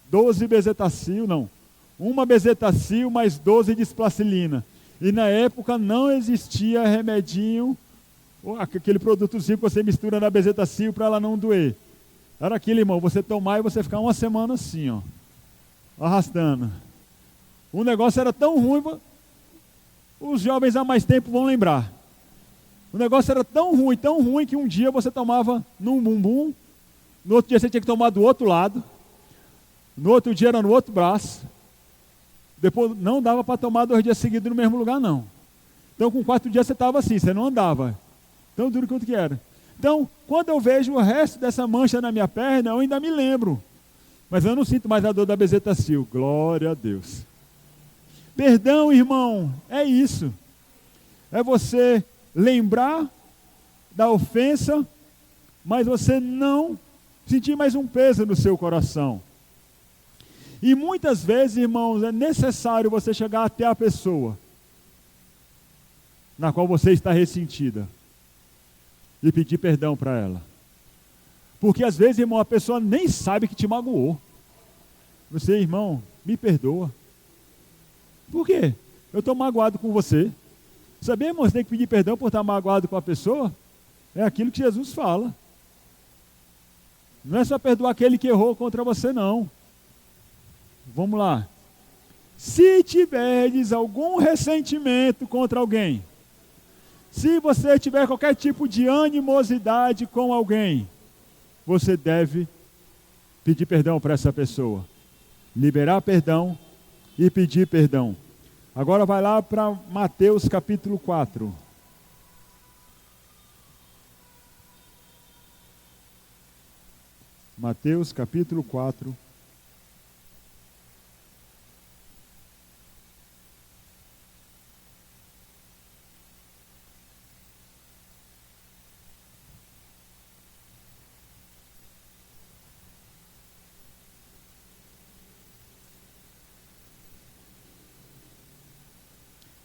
12 bezetacil, não. Uma bezetacil mais 12 de esplacilina. E na época não existia remedinho, aquele produtozinho que você mistura na bezetacil para ela não doer. Era aquilo, irmão, você tomar e você ficar uma semana assim, ó, arrastando. O negócio era tão ruim, os jovens há mais tempo vão lembrar. O negócio era tão ruim que um dia você tomava num bumbum, no outro dia você tinha que tomar do outro lado, no outro dia era no outro braço, depois não dava para tomar 2 dias seguidos no mesmo lugar, não. Então com 4 dias você estava assim, você não andava. Tão duro quanto que era. Então, quando eu vejo o resto dessa mancha na minha perna, eu ainda me lembro. Mas eu não sinto mais a dor da bezetacil. Glória a Deus. Perdão, irmão, é isso. É você lembrar da ofensa, mas você não sentir mais um peso no seu coração. E muitas vezes, irmãos, é necessário você chegar até a pessoa na qual você está ressentida e pedir perdão para ela. Porque às vezes, irmão, a pessoa nem sabe que te magoou. Você, irmão, me perdoa. Por quê? Eu estou magoado com você. Sabia, irmão, você tem que pedir perdão por estar magoado com a pessoa? É aquilo que Jesus fala. Não é só perdoar aquele que errou contra você, não. Vamos lá. Se tiverdes algum ressentimento contra alguém, se você tiver qualquer tipo de animosidade com alguém, você deve pedir perdão para essa pessoa. Liberar perdão e pedir perdão. Agora vai lá para Mateus capítulo 4. Mateus capítulo 4.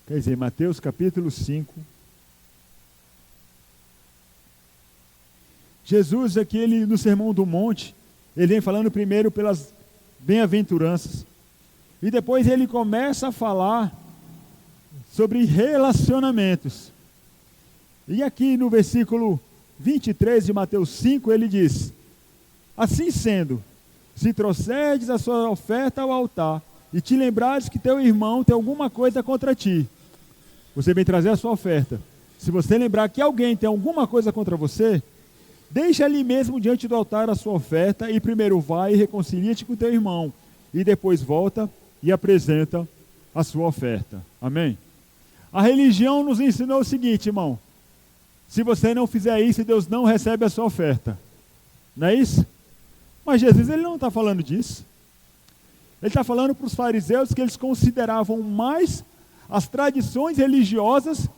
Quer dizer, Mateus capítulo 5. Jesus aqui, ele, no Sermão do Monte, ele vem falando primeiro pelas bem-aventuranças. E depois ele começa a falar sobre relacionamentos. E aqui no versículo 23 de Mateus 5, ele diz: assim sendo, se trouxerdes a sua oferta ao altar, e te lembrares que teu irmão tem alguma coisa contra ti, você vem trazer a sua oferta. Se você lembrar que alguém tem alguma coisa contra você, deixa ali mesmo diante do altar a sua oferta e primeiro vai e reconcilia-te com teu irmão. E depois volta e apresenta a sua oferta. Amém? A religião nos ensinou o seguinte, irmão. Se você não fizer isso, Deus não recebe a sua oferta. Não é isso? Mas Jesus, ele não está falando disso. Ele está falando para os fariseus que eles consideravam mais as tradições religiosas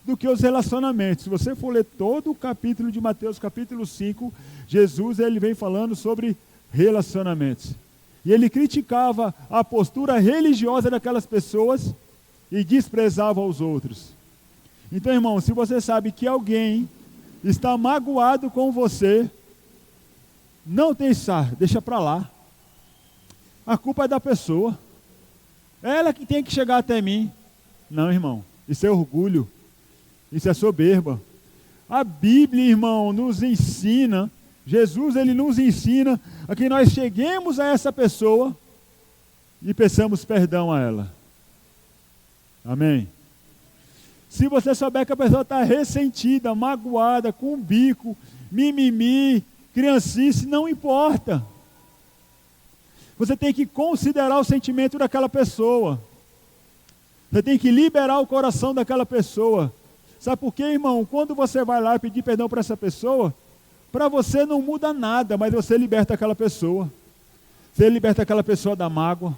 do que os relacionamentos. Se você for ler todo o capítulo de Mateus, capítulo 5, Jesus ele vem falando sobre relacionamentos. E ele criticava a postura religiosa daquelas pessoas e desprezava os outros. Então, irmão, se você sabe que alguém está magoado com você, não pensar, deixa para lá. A culpa é da pessoa. É ela que tem que chegar até mim. Não, irmão, isso é orgulho. Isso é soberba. A Bíblia, irmão, nos ensina, Jesus, ele nos ensina a que nós cheguemos a essa pessoa e peçamos perdão a ela. Amém? Se você souber que a pessoa está ressentida, magoada, com bico, mimimi, criancice, não importa. Você tem que considerar o sentimento daquela pessoa. Você tem que liberar o coração daquela pessoa. Sabe por quê, irmão? Quando você vai lá pedir perdão para essa pessoa, para você não muda nada, mas você liberta aquela pessoa. Você liberta aquela pessoa da mágoa.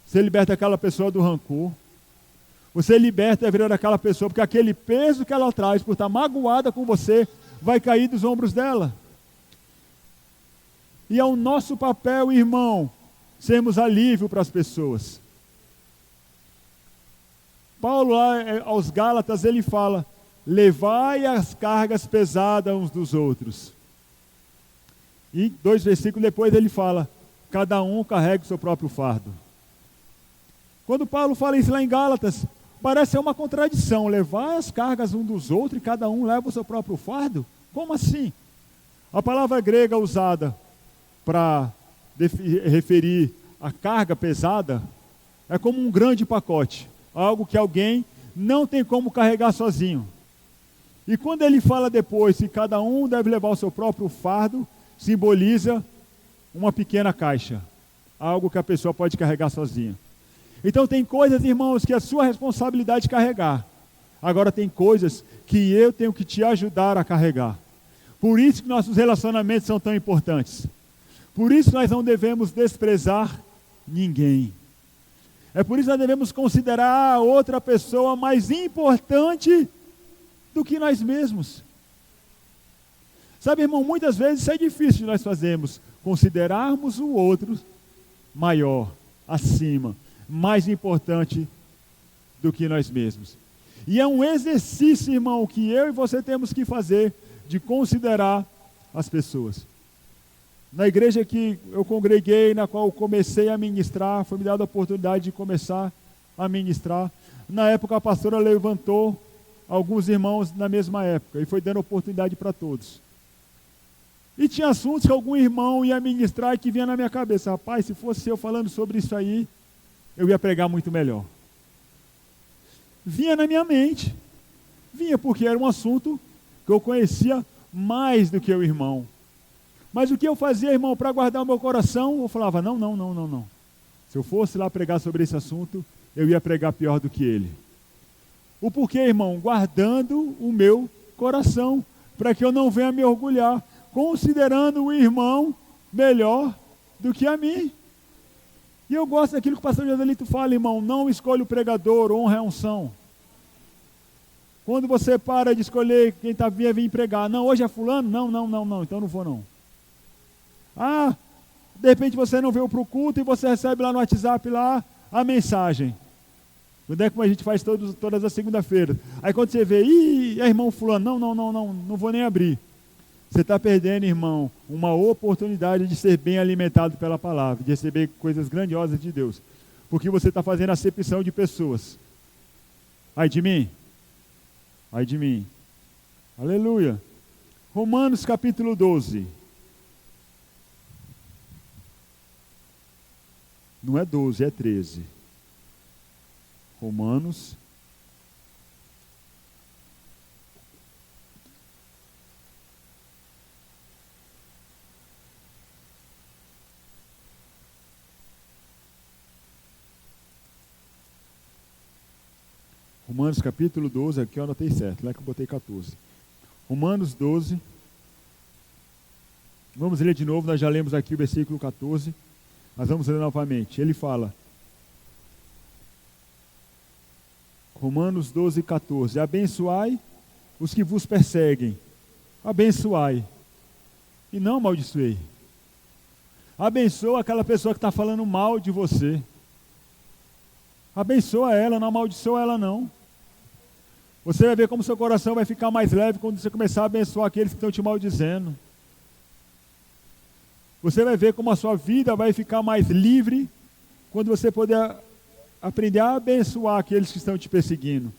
Você liberta aquela pessoa do rancor. Você liberta a vida daquela pessoa, porque aquele peso que ela traz por estar magoada com você, vai cair dos ombros dela. E é o nosso papel, irmão, sermos alívio para as pessoas. Paulo, lá aos Gálatas, ele fala: levai as cargas pesadas uns dos outros. E 2 versículos depois ele fala: cada um carrega o seu próprio fardo. Quando Paulo fala isso lá em Gálatas, parece ser uma contradição. Levar as cargas um dos outros e cada um leva o seu próprio fardo? Como assim? A palavra grega usada para referir a carga pesada é como um grande pacote. Algo que alguém não tem como carregar sozinho. E quando ele fala depois que cada um deve levar o seu próprio fardo, simboliza uma pequena caixa. Algo que a pessoa pode carregar sozinha. Então tem coisas, irmãos, que é sua responsabilidade carregar. Agora tem coisas que eu tenho que te ajudar a carregar. Por isso que nossos relacionamentos são tão importantes. Por isso nós não devemos desprezar ninguém. É por isso que nós devemos considerar a outra pessoa mais importante do que nós mesmos. Sabe, irmão, muitas vezes isso é difícil de nós fazermos. Considerarmos o outro maior, acima, mais importante do que nós mesmos. E é um exercício, irmão, que eu e você temos que fazer de considerar as pessoas. Na igreja que eu congreguei, na qual eu comecei a ministrar, foi me dada a oportunidade de começar a ministrar. Na época a pastora levantou alguns irmãos na mesma época e foi dando oportunidade para todos. E tinha assuntos que algum irmão ia ministrar e que vinha na minha cabeça: rapaz, se fosse eu falando sobre isso aí, eu ia pregar muito melhor. Vinha na minha mente. Vinha porque era um assunto que eu conhecia mais do que o irmão. Mas o que eu fazia, irmão, para guardar o meu coração? Eu falava: não. Se eu fosse lá pregar sobre esse assunto, eu ia pregar pior do que ele. O porquê, irmão? Guardando o meu coração, para que eu não venha me orgulhar, considerando o irmão melhor do que a mim. E eu gosto daquilo que o pastor Joselito fala, irmão: não escolhe o pregador, honra a unção. Quando você para de escolher quem está vindo vir pregar: não, hoje é fulano? Não, então não vou não. Ah, de repente você não veio para o culto e você recebe lá no WhatsApp lá a mensagem. Quando é como a gente faz todas as segunda-feiras. Aí quando você vê: é irmão fulano, não vou nem abrir. Você está perdendo, irmão, uma oportunidade de ser bem alimentado pela palavra, de receber coisas grandiosas de Deus. Porque você está fazendo acepção de pessoas. Ai de mim. Aleluia. Romanos capítulo 12. Não é 12, é 13. Romanos. Romanos capítulo 12, aqui eu anotei certo, lá que eu botei 14. Romanos 12. Vamos ler de novo, nós já lemos aqui o versículo 14. Mas vamos ler novamente. Ele fala, Romanos 12, 14: abençoai os que vos perseguem, abençoai, e não amaldiçoei. Abençoa aquela pessoa que está falando mal de você. Abençoa ela, não amaldiçoa ela não. Você vai ver como seu coração vai ficar mais leve quando você começar a abençoar aqueles que estão te maldizendo. Você vai ver como a sua vida vai ficar mais livre quando você puder aprender a abençoar aqueles que estão te perseguindo.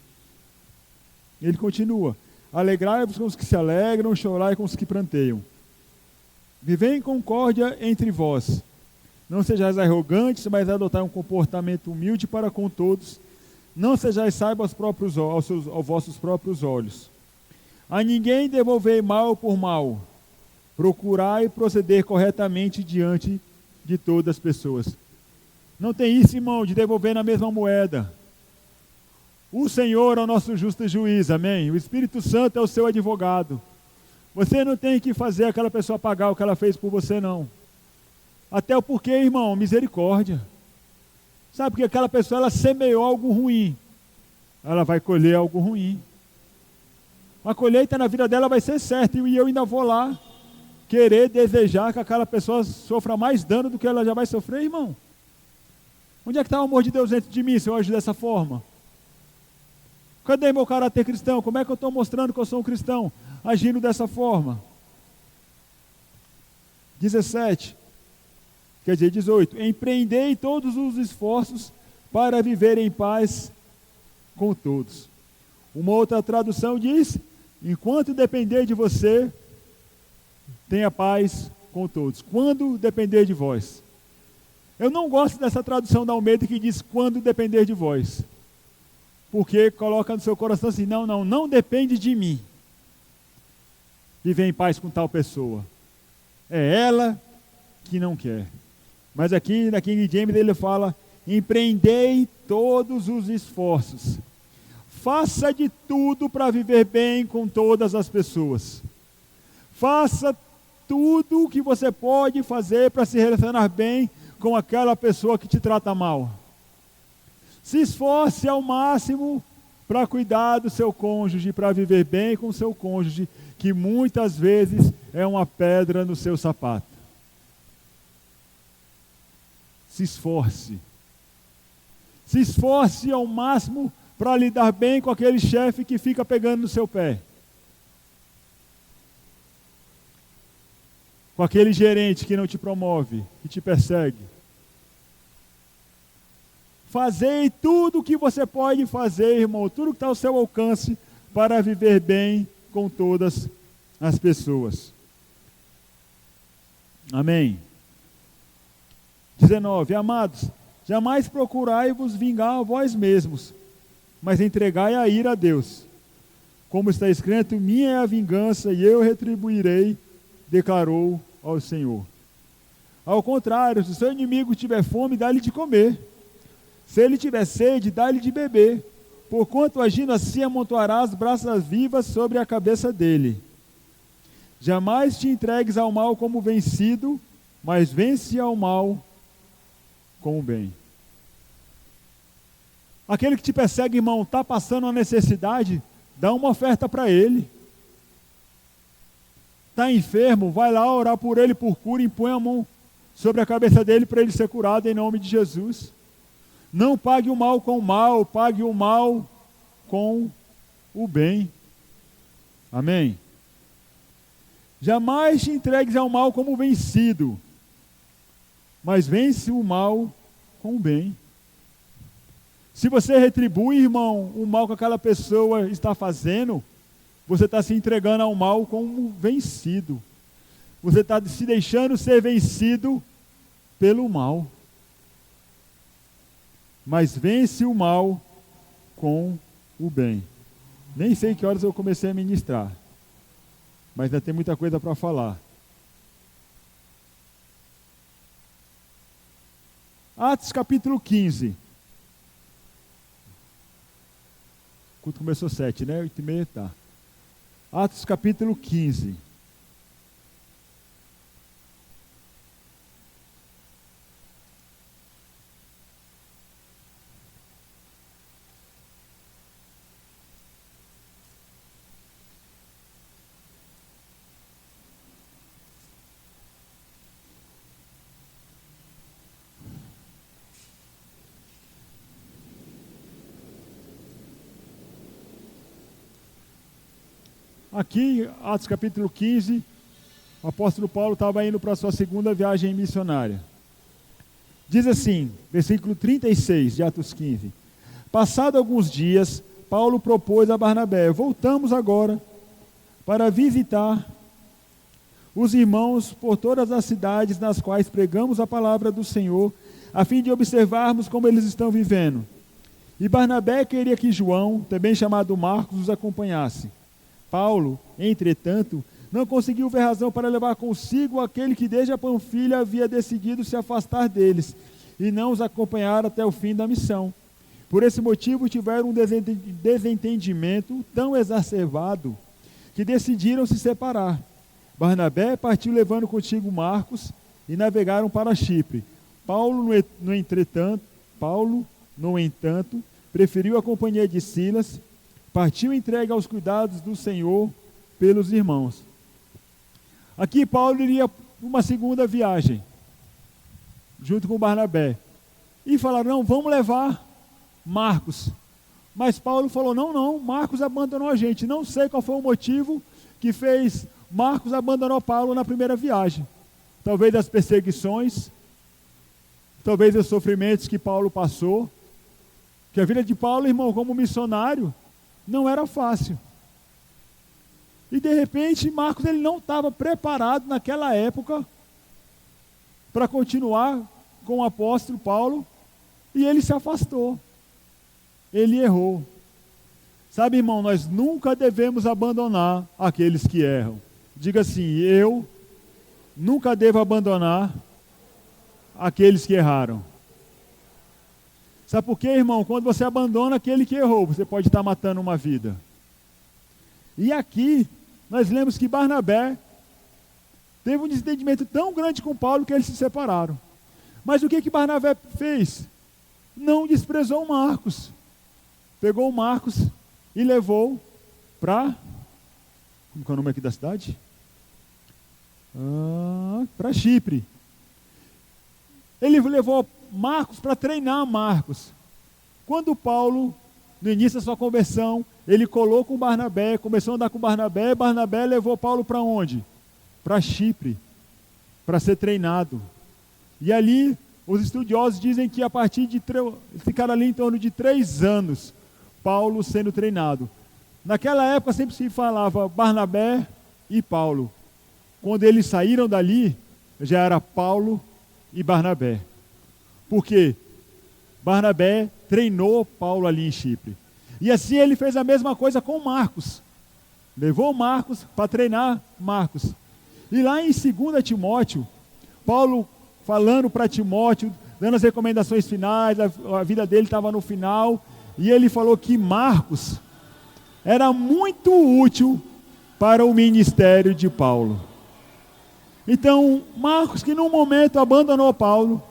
Ele continua: alegrai-vos com os que se alegram, chorai com os que pranteiam. Vivei em concórdia entre vós. Não sejais arrogantes, mas adotai um comportamento humilde para com todos. Não sejais sábios aos vossos próprios olhos. A ninguém devolvei mal por mal. Procurai proceder corretamente diante de todas as pessoas. Não tem isso, irmão, de devolver na mesma moeda. O Senhor é o nosso justo juiz, amém? O Espírito Santo é o seu advogado. Você não tem que fazer aquela pessoa pagar o que ela fez por você, não. Até o porquê, irmão, misericórdia. Sabe, porque aquela pessoa, ela semeou algo ruim. Ela vai colher algo ruim. A colheita na vida dela vai ser certa, e eu ainda vou lá querer, desejar que aquela pessoa sofra mais dano do que ela já vai sofrer, irmão. Onde é que está o amor de Deus dentro de mim, se eu agir dessa forma? Cadê meu caráter cristão? Como é que eu estou mostrando que eu sou um cristão? Agindo dessa forma. 17. Quer dizer, 18. Empreendei todos os esforços para viver em paz com todos. Uma outra tradução diz: enquanto depender de você, tenha paz com todos. Quando depender de vós. Eu não gosto dessa tradução da Almeida que diz quando depender de vós. Porque coloca no seu coração assim, não depende de mim. Viver em paz com tal pessoa. É ela que não quer. Mas aqui na King James ele fala, empreendei todos os esforços. Faça de tudo para viver bem com todas as pessoas. Faça tudo o que você pode fazer para se relacionar bem com aquela pessoa que te trata mal. Se esforce ao máximo para cuidar do seu cônjuge, para viver bem com o seu cônjuge, que muitas vezes é uma pedra no seu sapato. Se esforce. Se esforce ao máximo para lidar bem com aquele chefe que fica pegando no seu pé. Com aquele gerente que não te promove, que te persegue. Fazei tudo o que você pode fazer, irmão, tudo que está ao seu alcance para viver bem com todas as pessoas. Amém. 19. Amados, jamais procurai vos vingar a vós mesmos, mas entregai a ira a Deus. Como está escrito, minha é a vingança e eu retribuirei, declarou ao Senhor. Ao contrário, se o seu inimigo tiver fome, dá-lhe de comer. Se ele tiver sede, dá-lhe de beber, porquanto agindo assim amontoarás brasas vivas sobre a cabeça dele. Jamais te entregues ao mal como vencido, mas vence ao mal com o bem. Aquele que te persegue, irmão, está passando uma necessidade, dá uma oferta para ele. Está enfermo, vai lá orar por ele por cura, impõe a mão sobre a cabeça dele para ele ser curado em nome de Jesus. Não pague o mal com o mal, pague o mal com o bem. Amém? Jamais te entregues ao mal como vencido, mas vence o mal com o bem. Se você retribui, irmão, o mal que aquela pessoa está fazendo, você está se entregando ao mal como vencido. Você está se deixando ser vencido pelo mal. Mas vence o mal com o bem. Nem sei que horas eu comecei a ministrar, mas ainda tem muita coisa para falar. Atos capítulo 15. O culto começou 7, né? 8h30, tá. Atos capítulo 15. Aqui, Atos capítulo 15, o apóstolo Paulo estava indo para a sua segunda viagem missionária. Diz assim, versículo 36 de Atos 15. Passado alguns dias, Paulo propôs a Barnabé, voltamos agora para visitar os irmãos por todas as cidades nas quais pregamos a palavra do Senhor, a fim de observarmos como eles estão vivendo. E Barnabé queria que João, também chamado Marcos, os acompanhasse. Paulo, entretanto, não conseguiu ver razão para levar consigo aquele que desde a Panfilha havia decidido se afastar deles e não os acompanhar até o fim da missão. Por esse motivo tiveram um desentendimento tão exacerbado que decidiram se separar. Barnabé partiu levando contigo Marcos e navegaram para Chipre. Paulo, no entanto, preferiu a companhia de Silas, partiu entregue aos cuidados do Senhor pelos irmãos. Aqui Paulo iria uma segunda viagem, junto com Barnabé. E falaram, não, vamos levar Marcos. Mas Paulo falou, não, Marcos abandonou a gente. Não sei qual foi o motivo que fez Marcos abandonar Paulo na primeira viagem. Talvez as perseguições, talvez os sofrimentos que Paulo passou. Que a vida de Paulo, irmão, como missionário, não era fácil. E de repente, Marcos ele não estava preparado naquela época para continuar com o apóstolo Paulo, e ele se afastou. Ele errou. Sabe, irmão, nós nunca devemos abandonar aqueles que erram. Diga assim, eu nunca devo abandonar aqueles que erraram. Sabe por quê, irmão? Quando você abandona aquele que errou, você pode estar matando uma vida. E aqui, nós lemos que Barnabé teve um desentendimento tão grande com Paulo que eles se separaram. Mas o que Barnabé fez? Não desprezou Marcos. Pegou o Marcos e levou para... Como é o nome aqui da cidade? Para Chipre. Ele levou Marcos para treinar Marcos. Quando Paulo, no início da sua conversão, ele colou com Barnabé, começou a andar com Barnabé, Barnabé levou Paulo para onde? Para Chipre, para ser treinado. E ali, os estudiosos dizem que a partir de ficaram ali em torno de 3 anos, Paulo sendo treinado. Naquela época sempre se falava Barnabé e Paulo. Quando eles saíram dali, já era Paulo e Barnabé. Por quê? Barnabé treinou Paulo ali em Chipre. E assim ele fez a mesma coisa com Marcos. Levou Marcos para treinar Marcos. E lá em 2 Timóteo, Paulo falando para Timóteo, dando as recomendações finais, a vida dele estava no final, e ele falou que Marcos era muito útil para o ministério de Paulo. Então, Marcos, que num momento abandonou Paulo,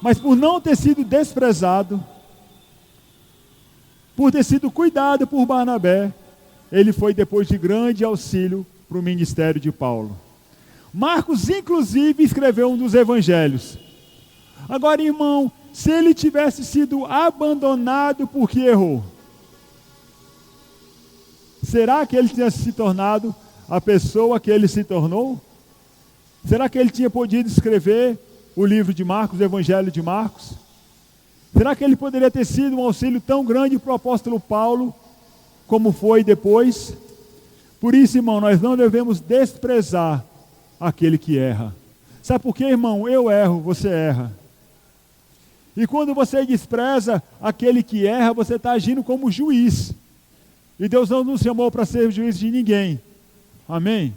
mas por não ter sido desprezado, por ter sido cuidado por Barnabé, ele foi depois de grande auxílio para o ministério de Paulo. Marcos, inclusive, escreveu um dos evangelhos. Agora, irmão, se ele tivesse sido abandonado porque errou, será que ele tinha se tornado a pessoa que ele se tornou? Será que ele tinha podido escrever o livro de Marcos, o evangelho de Marcos? Será que ele poderia ter sido um auxílio tão grande para o apóstolo Paulo, como foi depois? Por isso, irmão, nós não devemos desprezar aquele que erra. Sabe por quê, irmão? Eu erro, você erra. E quando você despreza aquele que erra, você está agindo como juiz. E Deus não nos chamou para ser juiz de ninguém. Amém?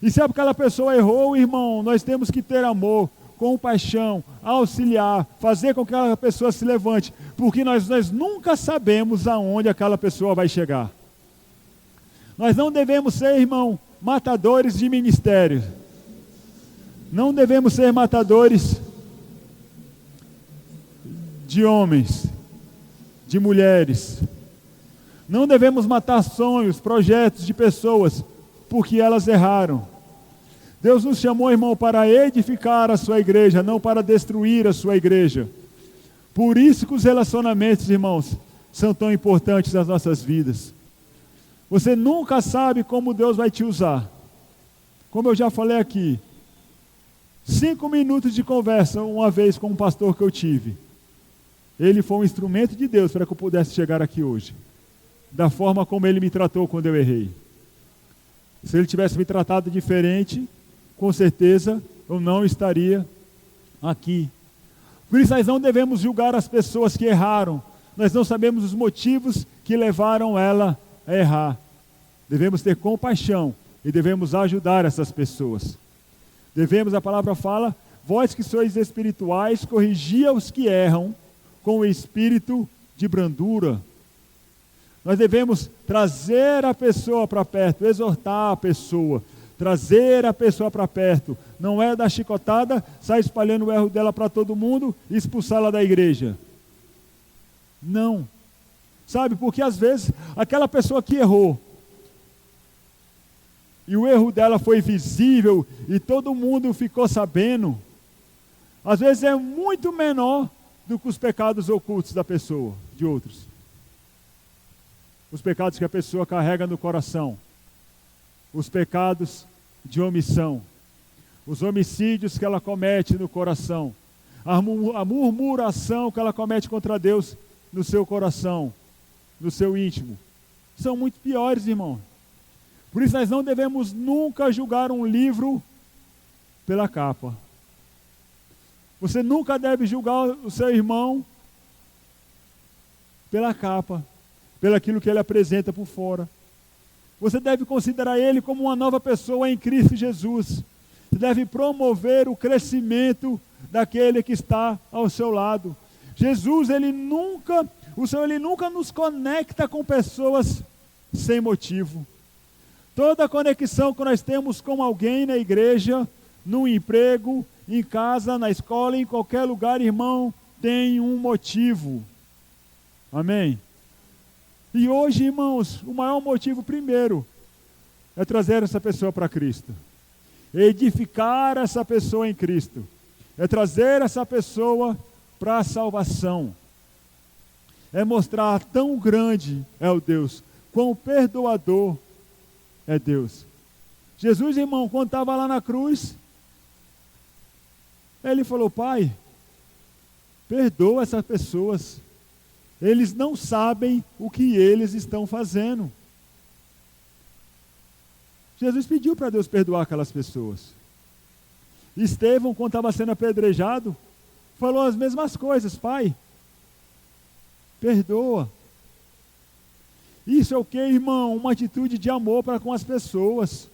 E se aquela pessoa errou, irmão, nós temos que ter amor, compaixão, auxiliar, fazer com que aquela pessoa se levante, porque nós nunca sabemos aonde aquela pessoa vai chegar. Nós não devemos ser, irmão, matadores de ministério. Não devemos ser matadores de homens, de mulheres. Não devemos matar sonhos, projetos de pessoas, porque elas erraram. Deus nos chamou, irmão, para edificar a sua igreja, não para destruir a sua igreja. Por isso que os relacionamentos, irmãos, são tão importantes nas nossas vidas. Você nunca sabe como Deus vai te usar. Como eu já falei aqui, 5 minutos de conversa uma vez com um pastor que eu tive. Ele foi um instrumento de Deus para que eu pudesse chegar aqui hoje. Da forma como ele me tratou quando eu errei. Se ele tivesse me tratado diferente, com certeza eu não estaria aqui. Por isso nós não devemos julgar as pessoas que erraram. Nós não sabemos os motivos que levaram ela a errar. Devemos ter compaixão e devemos ajudar essas pessoas. Devemos, a palavra fala, vós que sois espirituais, corrigia os que erram com o espírito de brandura. Nós devemos trazer a pessoa para perto, exortar a pessoa, trazer a pessoa para perto. Não é dar chicotada, sair espalhando o erro dela para todo mundo e expulsá-la da igreja. Não. Sabe, porque às vezes aquela pessoa que errou, e o erro dela foi visível e todo mundo ficou sabendo, às vezes é muito menor do que os pecados ocultos da pessoa, de outros. Os pecados que a pessoa carrega no coração, os pecados de omissão, os homicídios que ela comete no coração, a murmuração que ela comete contra Deus no seu coração, no seu íntimo, são muito piores, irmão. Por isso nós não devemos nunca julgar um livro pela capa. Você nunca deve julgar o seu irmão pela capa, pelo aquilo que ele apresenta por fora. Você deve considerar ele como uma nova pessoa em Cristo Jesus. Você deve promover o crescimento daquele que está ao seu lado. Jesus, o Senhor, ele nunca nos conecta com pessoas sem motivo. Toda conexão que nós temos com alguém na igreja, no emprego, em casa, na escola, em qualquer lugar, irmão, tem um motivo. Amém? E hoje, irmãos, o maior motivo primeiro é trazer essa pessoa para Cristo. Edificar essa pessoa em Cristo. É trazer essa pessoa para a salvação. É mostrar tão grande é o Deus, quão perdoador é Deus. Jesus, irmão, quando estava lá na cruz, ele falou: Pai, perdoa essas pessoas. Eles não sabem o que eles estão fazendo. Jesus pediu para Deus perdoar aquelas pessoas. Estevão, quando estava sendo apedrejado, falou as mesmas coisas: Pai, perdoa. Isso é o que, irmão? Uma atitude de amor para com as pessoas.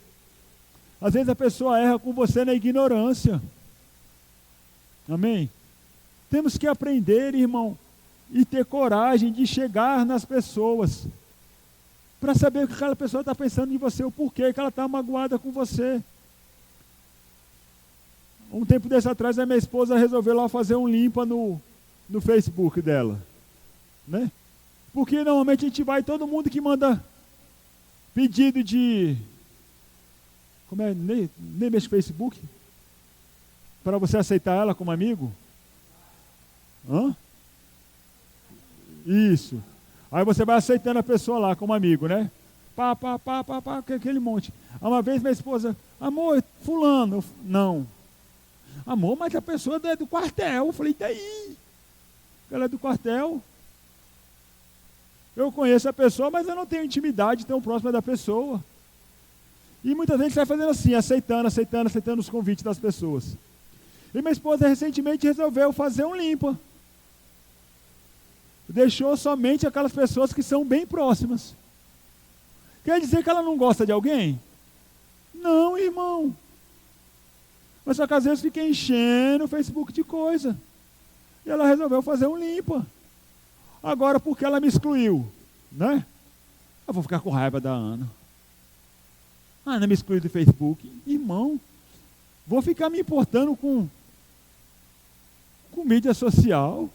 Às vezes a pessoa erra com você na ignorância. Amém? Temos que aprender, irmão, e ter coragem de chegar nas pessoas, para saber o que aquela pessoa está pensando em você, o porquê que ela está magoada com você. Um tempo desse atrás, a minha esposa resolveu lá fazer um limpa no Facebook dela, né? Porque normalmente a gente vai, todo mundo que manda pedido de, nem mexe no Facebook, para você aceitar ela como amigo. Hã? Isso. Aí você vai aceitando a pessoa lá como amigo, né? Pá, aquele monte. Uma vez minha esposa: amor, fulano. Não. Amor, mas a pessoa é do quartel. Eu falei: daí? Ela é do quartel. Eu conheço a pessoa, mas eu não tenho intimidade tão próxima da pessoa. E muitas vezes a gente vai fazendo assim, aceitando os convites das pessoas. E minha esposa recentemente resolveu fazer um limpa. Deixou somente aquelas pessoas que são bem próximas. Quer dizer que ela não gosta de alguém? Não, irmão. Mas só que às vezes fica enchendo o Facebook de coisa. E ela resolveu fazer um limpa. Agora, porque ela me excluiu, né? Eu vou ficar com raiva da Ana. A Ana me excluiu do Facebook. Irmão, vou ficar me importando com mídia social.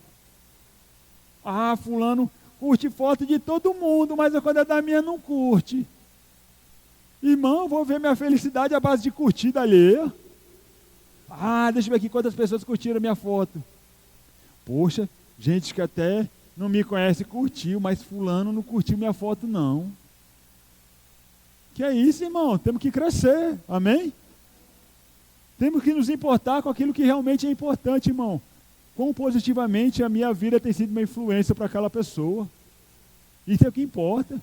Ah, fulano curte foto de todo mundo, mas quando é da minha não curte. Irmão, vou ver minha felicidade à base de curtida alheia. Ah, deixa eu ver aqui quantas pessoas curtiram a minha foto. Poxa, gente que até não me conhece curtiu, mas fulano não curtiu minha foto não. Que é isso, irmão? Temos que crescer, amém? Temos que nos importar com aquilo que realmente é importante, irmão. Quão positivamente a minha vida tem sido uma influência para aquela pessoa. Isso é o que importa.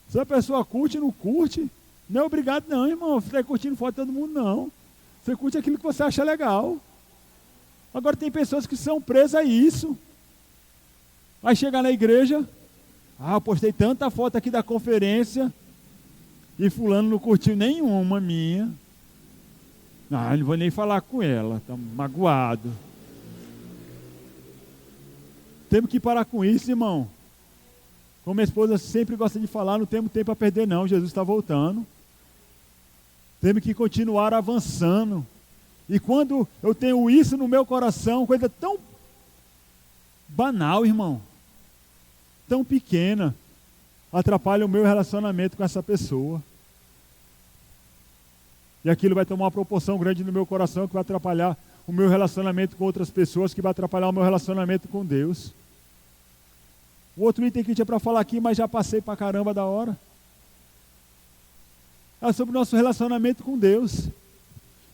Se a pessoa curte ou não curte, não é obrigado não, irmão. Você está curtindo foto de todo mundo, não. Você curte aquilo que você acha legal. Agora tem pessoas que são presas a isso. Aí chega na igreja: ah, eu postei tanta foto aqui da conferência e fulano não curtiu nenhuma minha. Ah, não vou nem falar com ela, está magoado. Temos que parar com isso, irmão. Como minha esposa sempre gosta de falar, não temos tempo a perder não, Jesus está voltando. Temos que continuar avançando. E quando eu tenho isso no meu coração, coisa tão banal, irmão, tão pequena, atrapalha o meu relacionamento com essa pessoa. E aquilo vai tomar uma proporção grande no meu coração, que vai atrapalhar o meu relacionamento com outras pessoas, que vai atrapalhar o meu relacionamento com Deus. O outro item que tinha para falar aqui, mas já passei para caramba da hora, é sobre o nosso relacionamento com Deus.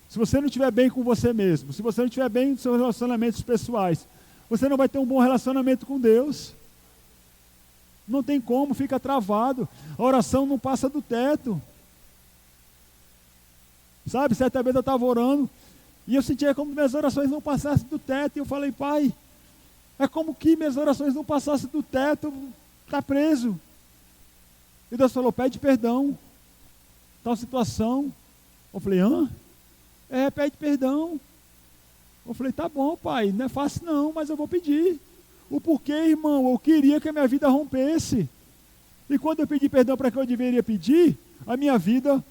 Se você não estiver bem com você mesmo, se você não estiver bem nos seus relacionamentos pessoais, você não vai ter um bom relacionamento com Deus. Não tem como, fica travado. A oração não passa do teto. Sabe, certa vez eu estava orando e eu sentia como minhas orações não passassem do teto. E eu falei, Pai, é como que minhas orações não passassem do teto, está preso. E Deus falou, pede perdão. Tal situação. Eu falei, hã? Pede perdão. Eu falei, tá bom, Pai, não é fácil não, mas eu vou pedir. O porquê, irmão? Eu queria que a minha vida rompesse. E quando eu pedi perdão para quem eu deveria pedir, a minha vida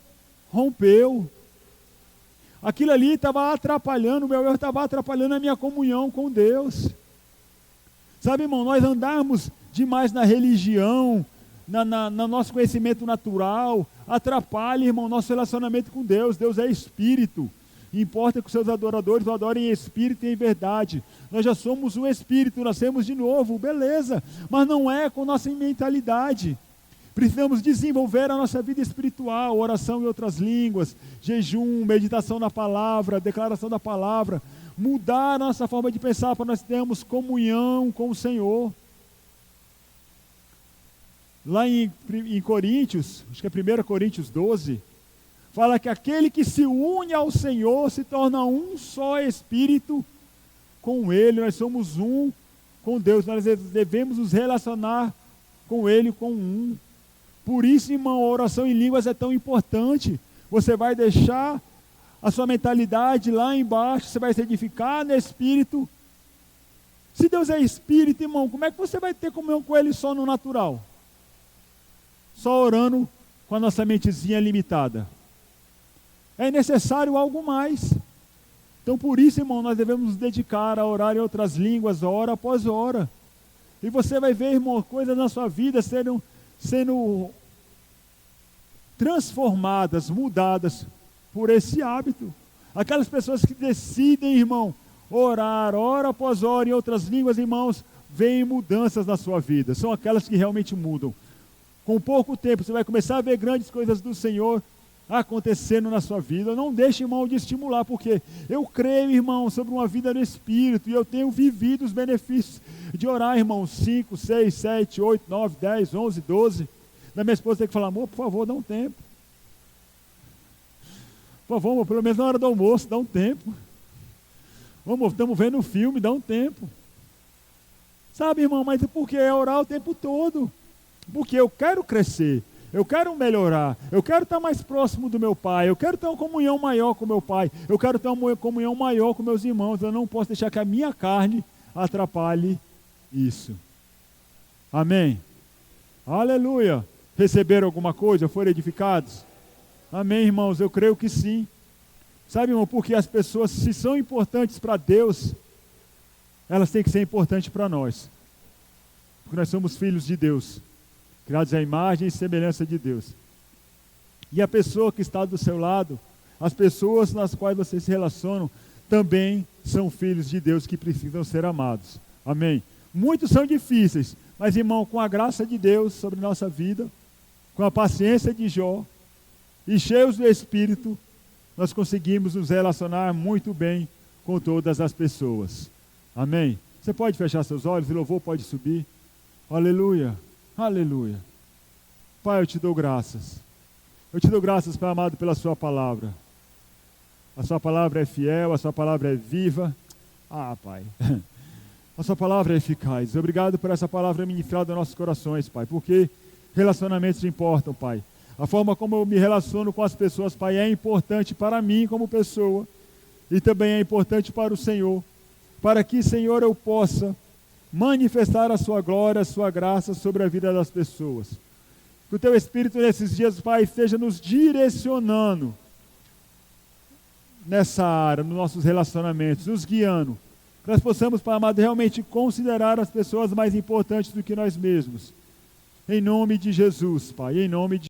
rompeu. Aquilo ali estava atrapalhando, o meu erro estava atrapalhando a minha comunhão com Deus. Sabe, irmão, nós andarmos demais na religião, no nosso conhecimento natural, atrapalha, irmão, nosso relacionamento com Deus. Deus é Espírito. Importa que os seus adoradores o adorem em espírito e em verdade. Nós já somos um espírito, nascemos de novo, beleza, mas não é com nossa mentalidade. Precisamos desenvolver a nossa vida espiritual, oração em outras línguas, jejum, meditação na palavra, declaração da palavra, mudar a nossa forma de pensar para nós termos comunhão com o Senhor. Lá em Coríntios, acho que é 1 Coríntios 12, fala que aquele que se une ao Senhor se torna um só espírito com Ele. Nós somos um com Deus, nós devemos nos relacionar com Ele, com um. Por isso, irmão, a oração em línguas é tão importante. Você vai deixar a sua mentalidade lá embaixo, você vai se edificar no Espírito. Se Deus é Espírito, irmão, como é que você vai ter comunhão com Ele só no natural? Só orando com a nossa mentezinha limitada. É necessário algo mais. Então, por isso, irmão, nós devemos nos dedicar a orar em outras línguas, hora após hora. E você vai ver, irmão, coisas na sua vida sendo transformadas, mudadas por esse hábito. Aquelas pessoas que decidem, irmão, orar, hora após hora em outras línguas, irmãos, veem mudanças na sua vida. São aquelas que realmente mudam. Com pouco tempo, você vai começar a ver grandes coisas do Senhor acontecendo na sua vida. Não deixe, irmão, de estimular, porque eu creio, irmão, sobre uma vida no Espírito, e eu tenho vivido os benefícios de orar, irmão, 5, 6, 7, 8, 9, 10, 11, 12. Da minha esposa tem que falar, amor, por favor, dá um tempo. Por favor, amor, pelo menos na hora do almoço, dá um tempo. Vamos, estamos vendo um filme, dá um tempo. Sabe, irmão, mas por que é orar o tempo todo? Porque eu quero crescer. Eu quero melhorar, eu quero estar mais próximo do meu pai, eu quero ter uma comunhão maior com meu pai, eu quero ter uma comunhão maior com meus irmãos. Eu não posso deixar que a minha carne atrapalhe isso. Amém? Aleluia! Receberam alguma coisa? Foram edificados? Amém, irmãos? Eu creio que sim. Sabe, irmão, porque as pessoas, se são importantes para Deus, elas têm que ser importantes para nós. Porque nós somos filhos de Deus, criados à imagem e semelhança de Deus. E a pessoa que está do seu lado, as pessoas nas quais vocês se relacionam, também são filhos de Deus que precisam ser amados. Amém? Muitos são difíceis, mas, irmão, com a graça de Deus sobre nossa vida, com a paciência de Jó, e cheios do Espírito, nós conseguimos nos relacionar muito bem com todas as pessoas. Amém? Você pode fechar seus olhos, o louvor pode subir. Aleluia. Aleluia. Pai, eu te dou graças. Eu te dou graças, Pai amado, pela sua palavra. A sua palavra é fiel, a sua palavra é viva. Ah, Pai. A sua palavra é eficaz. Obrigado por essa palavra ministrada em nossos corações, Pai, porque relacionamentos importam, Pai. A forma como eu me relaciono com as pessoas, Pai, é importante para mim como pessoa e também é importante para o Senhor. Para que, Senhor, eu possa manifestar a sua glória, a sua graça sobre a vida das pessoas. Que o teu Espírito nesses dias, Pai, esteja nos direcionando nessa área, nos nossos relacionamentos, nos guiando, que nós possamos, Pai amado, realmente considerar as pessoas mais importantes do que nós mesmos. Em nome de Jesus, Pai, em nome de